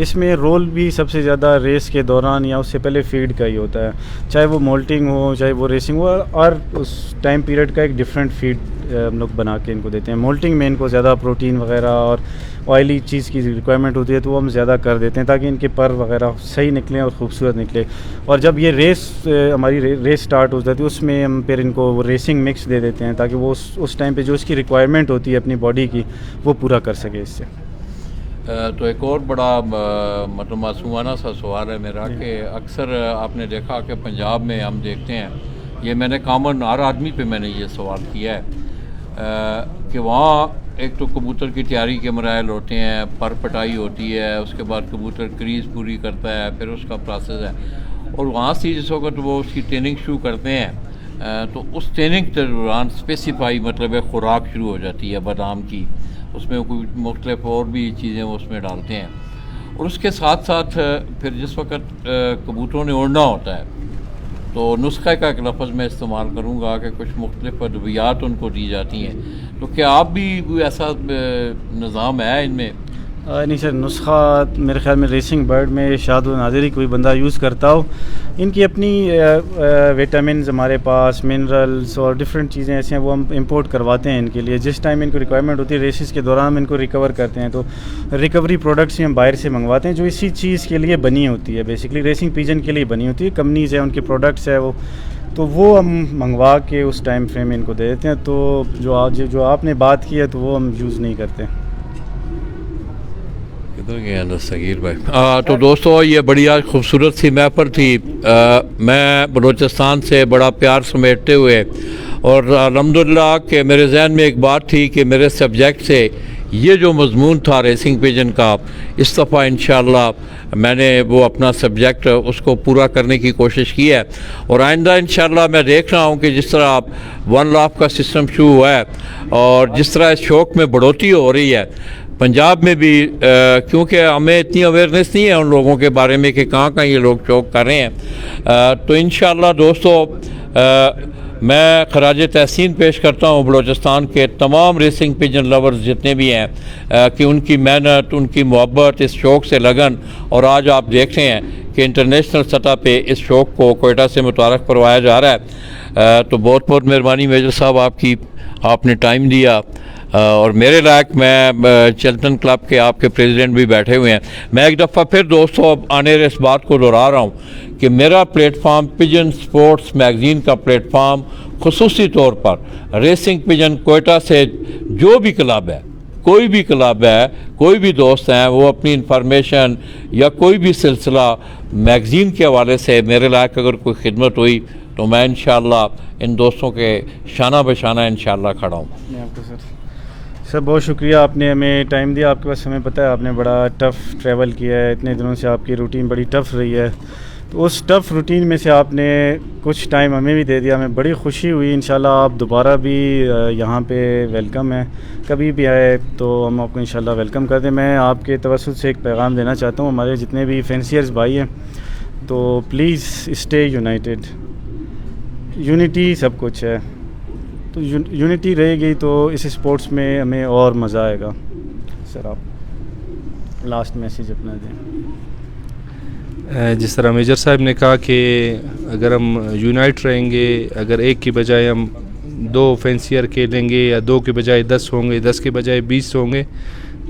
इसमें रोल भी सबसे ज़्यादा रेस के दौरान या उससे पहले फ़ीड का ही होता है। चाहे वो मोल्टिंग हो, चाहे वो रेसिंग हो, और उस टाइम पीरियड का एक डिफरेंट फ़ीड हम लोग बना के इनको देते हैं। मोल्टिंग में इनको ज़्यादा प्रोटीन वगैरह और ऑयली चीज़ की रिक्वायरमेंट होती है तो वो हम ज़्यादा कर देते हैं ताकि इनके पर वगैरह सही निकलें और ख़ूबसूरत निकले। और जब ये हमारी रेस स्टार्ट हो जाती है उसमें हम फिर इनको रेसिंग मिक्स दे देते हैं ताकि वो उस टाइम पे जो उसकी रिक्वायरमेंट होती है अपनी बॉडी की वो पूरा कर सके इससे। तो एक और बड़ा मतलब मासूमाना सा सवाल है मेरा कि अक्सर आपने देखा कि पंजाब में हम देखते हैं, ये मैंने कॉमन हर आदमी पे मैंने ये सवाल किया है कि वहाँ एक तो कबूतर की तैयारी के मराइल होते हैं, पर पटाई होती है, उसके बाद कबूतर क्रीज़ पूरी करता है, फिर उसका प्रोसेस है, और वहाँ से जिस वक्त वो उसकी ट्रेनिंग शुरू करते हैं तो उस ट्रेनिंग के दौरान स्पेसिफाई मतलब एक खुराक शुरू हो जाती है बादाम की, उसमें कोई मुख्तलिफ और भी चीज़ें वो उसमें डालते हैं। और उसके साथ साथ फिर जिस वक्त कबूतरों ने उड़ना होता है तो नुस्खे का एक लफ्ज़ मैं इस्तेमाल करूँगा कि कुछ मुख्तलिफ अद्वियात उनको दी जाती हैं। तो क्या आप भी कोई ऐसा निज़ाम है इनमें? नहीं सर, नुस्खा मेरे ख्याल में रेसिंग बर्ड में शायद व नादिर ही कोई बंदा यूज़ करता हो। इनकी अपनी विटामिन हमारे पास, मिनरल्स और डिफरेंट चीज़ें ऐसी हैं वो हम इंपोर्ट करवाते हैं इनके लिए। जिस टाइम इनको रिक्वायरमेंट होती है रेसिस के दौरान हम इनको रिकवर करते हैं, तो रिकवरी प्रोडक्ट्स ही हम बाहर से मंगवाते हैं जो इसी चीज़ के लिए बनी होती है, बेसिकली रेसिंग पिजन के लिए बनी होती है। कंपनीज़ है, उनके प्रोडक्ट्स है वो हम मंगवा के उस टाइम फ्रेम में इनको दे देते हैं। तो जो आपने बात की है तो वो हम यूज़ नहीं करते। किधर गया दस्तगीर भाई? तो दोस्तों ये बढ़िया खूबसूरत सी महफिल थी। मैं बलूचिस्तान से बड़ा प्यार समेटते हुए और अल्हम्दुलिल्लाह के मेरे जहन में एक बात थी कि मेरे सब्जेक्ट से ये जो मजमून था रेसिंग पिजन का, इस दफ़ा इंशाअल्लाह मैंने वो अपना सब्जेक्ट उसको पूरा करने की कोशिश की है। और आइंदा इंशाअल्लाह मैं देख रहा हूँ कि जिस तरह आप 1 लाख का सिस्टम शुरू हुआ है और जिस तरह इस शौक़ में बढ़ोतरी हो रही है पंजाब में भी, क्योंकि हमें इतनी अवेयरनेस नहीं है उन लोगों के बारे में कि कहाँ ये लोग शौक़ कर रहे हैं। तो इंशाअल्लाह दोस्तों मैं खराज तहसीन पेश करता हूँ बलूचिस्तान के तमाम रेसिंग पिजन लवर्स जितने भी हैं कि उनकी मेहनत, उनकी मोहब्बत, इस शौक़ से लगन, और आज आप देख रहे हैं कि इंटरनेशनल सतह पे इस शौक़ को कोयटा से मुतारफ़ करवाया जा रहा है। तो बहुत बहुत मेहरबानी मेजर साहब आपकी, आपने टाइम दिया। और मेरे लायक मैं चिल्टन क्लब के आपके प्रेसिडेंट भी बैठे हुए हैं। मैं एक दफ़ा फिर दोस्तों आने इस बात को दोहरा रहा हूँ कि मेरा प्लेटफार्म पिजन स्पोर्ट्स मैगज़ीन का प्लेटफार्म खुसूसी तौर पर रेसिंग पिजन कोयटा से जो भी क्लब है, कोई भी क्लब है, कोई भी दोस्त हैं, वो अपनी इंफॉर्मेशन या कोई भी सिलसिला मैगज़ीन के हवाले से मेरे लायक अगर कोई खिदमत हुई तो मैं इंशाअल्लाह इन दोस्तों के शाना बशाना इंशाअल्लाह खड़ा हूँ। सर बहुत शुक्रिया, आपने हमें टाइम दिया। आपके पास हमें पता है आपने बड़ा टफ़ ट्रैवल किया है, इतने दिनों से आपकी रूटीन बड़ी टफ़ रही है, तो उस टफ़ रूटीन में से आपने कुछ टाइम हमें भी दे दिया, हमें बड़ी खुशी हुई। इंशाल्लाह आप दोबारा भी यहाँ पे वेलकम है, कभी भी आए तो हम आपको इंशाल्लाह वेलकम कर दें। मैं आपके तवस्सुत से एक पैगाम देना चाहता हूँ हमारे जितने भी फैंसियर्स भाई हैं, तो प्लीज़ स्टे यूनाइटेड। यूनिटी सब कुछ है, तो यूनिटी रहेगी तो इस स्पोर्ट्स में हमें और मज़ा आएगा। सर आप लास्ट मैसेज अपना दें। जिस तरह मेजर साहब ने कहा कि अगर हम यूनाइट रहेंगे, अगर एक की बजाय हम 2 फैंसियर खेलेंगे या 2 के बजाय 10 होंगे, 10 के बजाय 20 होंगे,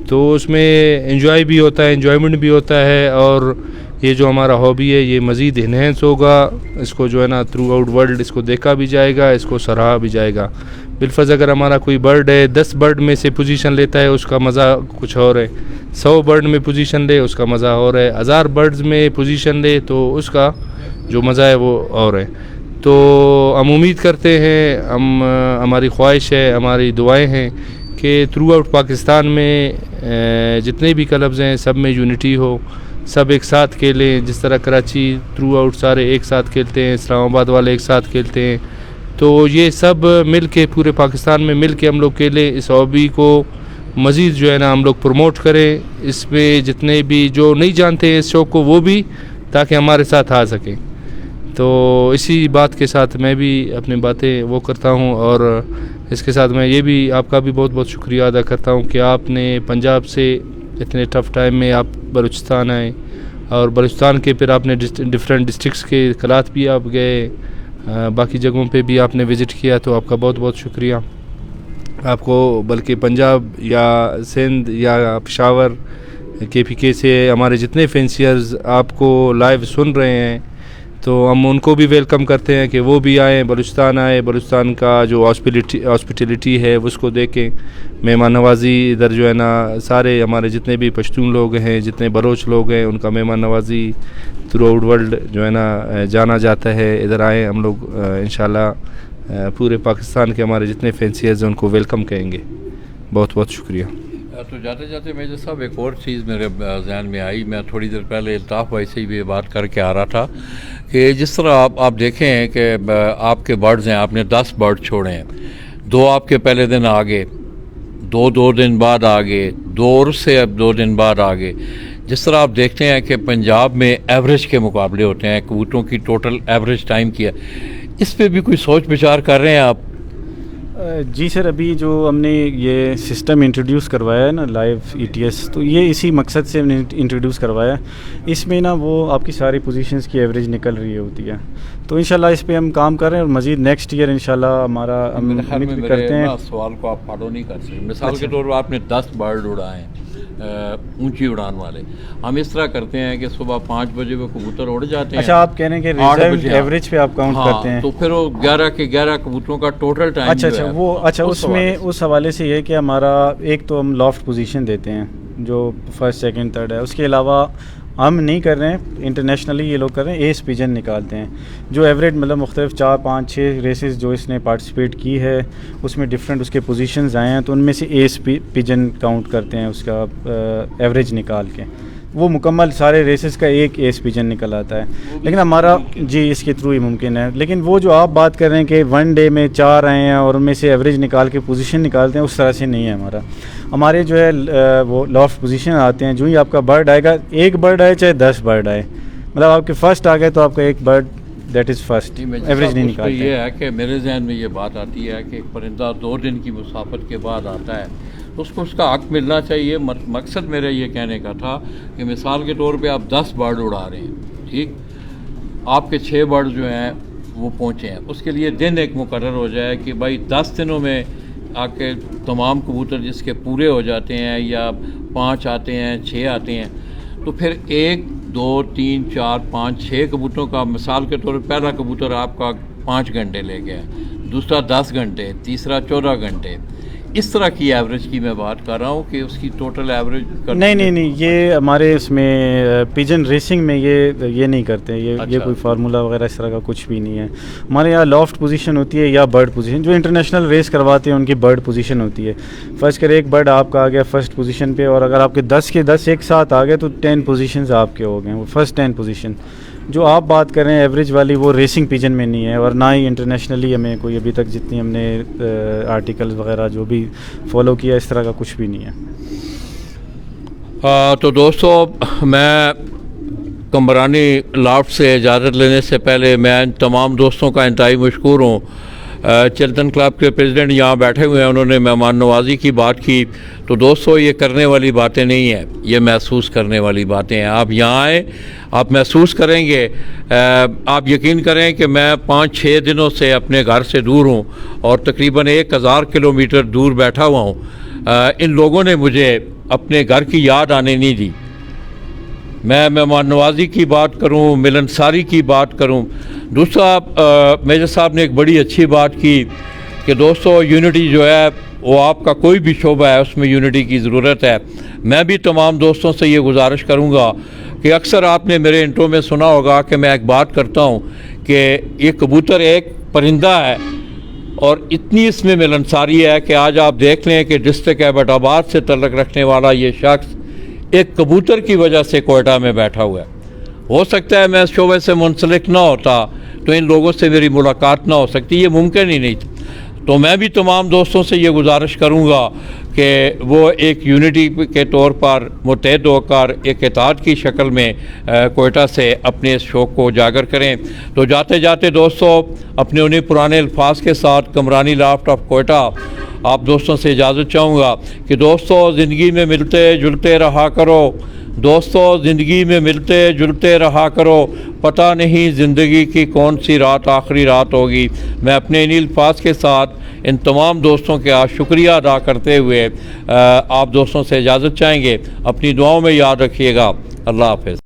तो उसमें एंजॉय भी होता है, एंजॉयमेंट भी होता है, और ये जो हमारा हॉबी है ये मज़ीद इन्हेंस होगा। इसको जो है ना थ्रू आउट वर्ल्ड इसको देखा भी जाएगा, इसको सराहा भी जाएगा। बिलफर्ज अगर हमारा कोई बर्ड है 10 बर्ड में से पोजीशन लेता है उसका मज़ा कुछ और है, 100 बर्ड में पोजीशन ले उसका मज़ा और है, 1000 बर्ड्स में पोजीशन ले तो उसका जो मज़ा है वो और है। तो हम उम्मीद करते हैं, हमारी ख्वाहिश है, हमारी दुआएँ हैं कि थ्रू आउट पाकिस्तान में जितने भी क्लब्स हैं सब में यूनिटी हो, सब एक साथ खेलें। जिस तरह कराची थ्रू आउट सारे एक साथ खेलते हैं, इस्लामाबाद वाले एक साथ खेलते हैं, तो ये सब मिल के पूरे पाकिस्तान में मिल के हम लोग खेलें। इस हॉबी को मज़ीद जो है ना हम लोग प्रमोट करें, इसमें जितने भी जो नहीं जानते हैं इस शौक़ को वो भी, ताकि हमारे साथ आ सकें। तो इसी बात के साथ मैं भी अपनी बातें वो करता हूँ, और इसके साथ मैं ये भी आपका भी बहुत बहुत शुक्रिया अदा करता हूँ कि आपने पंजाब से इतने टफ़ टाइम में आप बलूचिस्तान आए, और बलूचिस्तान के फिर आपने डिफरेंट डिस्ट्रिक्ट्स के कलात भी आप गए, बाकी जगहों पे भी आपने विज़िट किया, तो आपका बहुत बहुत शुक्रिया। आपको बल्कि पंजाब या सिंध या पेशावर KPK से हमारे जितने फैंसियर्स आपको लाइव सुन रहे हैं, तो हम उनको भी वेलकम करते हैं कि वो भी आएँ, बलूचिस्तान आए, बलूचिस्तान का जो हॉस्पिटलिटी है उसको देखें, मेहमान नवाज़ी इधर जो है ना, सारे हमारे जितने भी पश्तून लोग हैं, जितने बलोच लोग हैं, उनका मेहमान नवाज़ी थ्रू आउट वर्ल्ड जो है ना जाना जाता है। इधर आएँ, हम लोग इंशाल्लाह पूरे पाकिस्तान के हमारे जितने फैंसियर्स हैं उनको वेलकम कहेंगे। बहुत बहुत शुक्रिया। तो जाते जाते मेजर साहब एक और चीज़ मेरे जहन में आई, मैं थोड़ी देर पहले अल्ताफ़ भाई से भी बात करके आ रहा था कि जिस तरह आप देखें कि आपके बर्ड्स हैं, आपने 10 बर्ड छोड़े हैं, 2 आपके पहले दिन आ गए, 2 दिन बाद आ गए, 2 और से अब 2 दिन बाद आ गए। जिस तरह आप देखते हैं कि पंजाब में एवरेज के मुकाबले होते हैं, कबूतरों की टोटल एवरेज टाइम की है, इस पर भी कोई सोच विचार कर रहे हैं आप? जी सर, अभी जो हमने ये सिस्टम इंट्रोड्यूस करवाया है ना, लाइव ETS, तो ये इसी मकसद से हमने इंट्रोड्यूस करवाया। इसमें ना वो आपकी सारी पोजीशंस की एवरेज निकल रही होती है, तो इंशाल्लाह इस पे हम काम कर रहे हैं और मज़ीद नेक्स्ट ईयर इंशाल्लाह हमारा हम उम्मीद भी करते हैं। सवाल को आप फॉलो नहीं कर सकते। मिसाल के तौर पर आपने 10 बर्ड उड़ाए हैं ऊंची उड़ान वाले, हम इस तरह करते हैं कि सुबह 5 बजे वो कबूतर उड़ जाते हैं। अच्छा, आप कह रहे हैं कि रिजर्व एवरेज पे आप काउंट करते हैं? तो फिर वो 11 के 11 कबूतरों का टोटल टाइम। अच्छा वो उसमें उस हवाले से ये कि हमारा एक तो हम लॉफ्ट पोजीशन देते हैं जो फर्स्ट सेकंड थर्ड है, उसके अलावा हम नहीं कर रहे हैं, इंटरनेशनली ये लोग कर रहे हैं, एस पिजन निकालते हैं जो एवरेज मतलब मुख्तलिफ 4 5 6 रेसेस जो इसने पार्टिसिपेट की है उसमें डिफरेंट उसके पोजीशंस आए हैं, तो उनमें से एस पिजन काउंट करते हैं उसका एवरेज निकाल के, वो मुकम्मल सारे रेसेस का एक एस पिजन निकल आता है। लेकिन हमारा जी इसके थ्रू ही मुमकिन है। लेकिन वो जो आप बात कर रहे हैं कि 1 डे में 4 आए हैं और उनमें से एवरेज निकाल के पोजीशन निकालते हैं, उस तरह से नहीं है हमारे जो है वो लॉफ्ट पोजीशन आते हैं। जो ही आपका बर्ड आएगा, एक बर्ड आए चाहे 10 बर्ड आए, मतलब आपके फर्स्ट आ गए तो आपका एक bird that is first, average नहीं निकालते। ये है कि मेरे जहन में ये बात आती है कि एक परिंदा 2 दिन की मुसाफत के बाद आता है तो उसको उसका हक मिलना चाहिए। मकसद मेरा ये कहने का था कि मिसाल के तौर पे आप 10 बर्ड उड़ा रहे हैं, ठीक, आपके 6 बर्ड जो हैं वो पहुँचे हैं, उसके लिए दिन एक मुकर्रर हो जाए कि भाई 10 दिनों में आके तमाम कबूतर जिसके पूरे हो जाते हैं या 5 आते हैं 6 आते हैं, तो फिर 1 2 3 4 5 6 कबूतरों का मिसाल के तौर पर पहला कबूतर आपका 5 घंटे ले गया, दूसरा 10 घंटे, तीसरा 14 घंटे, इस तरह की एवरेज की मैं बात कर रहा हूँ कि उसकी टोटल एवरेज नहीं, ये हमारे इसमें पिजन रेसिंग में ये नहीं करते, ये कोई फार्मूला वगैरह इस तरह का कुछ भी नहीं है। हमारे यहाँ लॉफ्ट पोजीशन होती है या बर्ड पोजीशन, जो इंटरनेशनल रेस करवाते हैं उनकी बर्ड पोजीशन होती है। फर्स्ट कर एक बर्ड आपका आ गया फर्स्ट पोजीशन पे, और अगर आपके 10 के 10 एक साथ आ गए तो 10 पोजीशंस आपके हो गए, वो फर्स्ट 10 पोजीशन। जो आप बात कर रहे हैं एवरेज वाली, वो रेसिंग पिजन में नहीं है, और ना ही इंटरनेशनली हमें कोई अभी तक जितनी हमने आर्टिकल्स वगैरह जो भी फॉलो किया इस तरह का कुछ भी नहीं है। तो दोस्तों, मैं कमरानी लॉफ्ट से इजाज़त लेने से पहले मैं तमाम दोस्तों का इंतहाई मशकूर हूँ। चिल्टन क्लब के प्रेसिडेंट यहाँ बैठे हुए हैं, उन्होंने मेहमान नवाजी की बात की, तो दोस्तों ये करने वाली बातें नहीं हैं, ये महसूस करने वाली बातें हैं। आप यहाँ आए, आप महसूस करेंगे, आप यकीन करें कि मैं 5-6 दिनों से अपने घर से दूर हूँ और तकरीबन 1000 किलोमीटर दूर बैठा हुआ हूँ। इन लोगों ने मुझे अपने घर की याद आने नहीं दी। मैं मेहमान नवाजी की बात करूं, मिलनसारी की बात करूं। दूसरा, मेजर साहब ने एक बड़ी अच्छी बात की कि दोस्तों यूनिटी जो है वो आपका कोई भी शोबा है उसमें यूनिटी की ज़रूरत है। मैं भी तमाम दोस्तों से ये गुजारिश करूंगा कि अक्सर आपने मेरे इंट्रो में सुना होगा कि मैं एक बात करता हूं कि ये कबूतर एक परिंदा है और इतनी इसमें मिलनसारी है कि आज आप देख लें कि डिस्ट्रिक्ट एबटाबाद से तल्लुक़ रखने वाला ये शख्स एक कबूतर की वजह से कोयटा में बैठा हुआ है। हो सकता है मैं इस शोबे से मुंसलिक ना होता तो इन लोगों से मेरी मुलाकात ना हो सकती, ये मुमकिन ही नहीं। तो मैं भी तमाम दोस्तों से ये गुजारिश करूँगा कि वो एक यूनिटी के तौर पर मुतहद होकर एक इत्तेहाद की शक्ल में कोयटा से अपने इस शौक़ को उजागर करें। तो जाते जाते दोस्तों अपने उन्हीं पुराने अल्फाज के साथ कमरानी लाफ्ट ऑफ कोयटा आप दोस्तों से इजाज़त चाहूँगा कि दोस्तों ज़िंदगी में मिलते जुलते रहा करो, दोस्तों ज़िंदगी में मिलते जुलते रहा करो, पता नहीं ज़िंदगी की कौन सी रात आखिरी रात होगी। मैं अपने इन्हीं अल्फाज के साथ इन तमाम दोस्तों का शुक्रिया अदा करते हुए आप दोस्तों से इजाज़त चाहेंगे। अपनी दुआओं में याद रखिएगा। अल्लाह हाफ़िज़।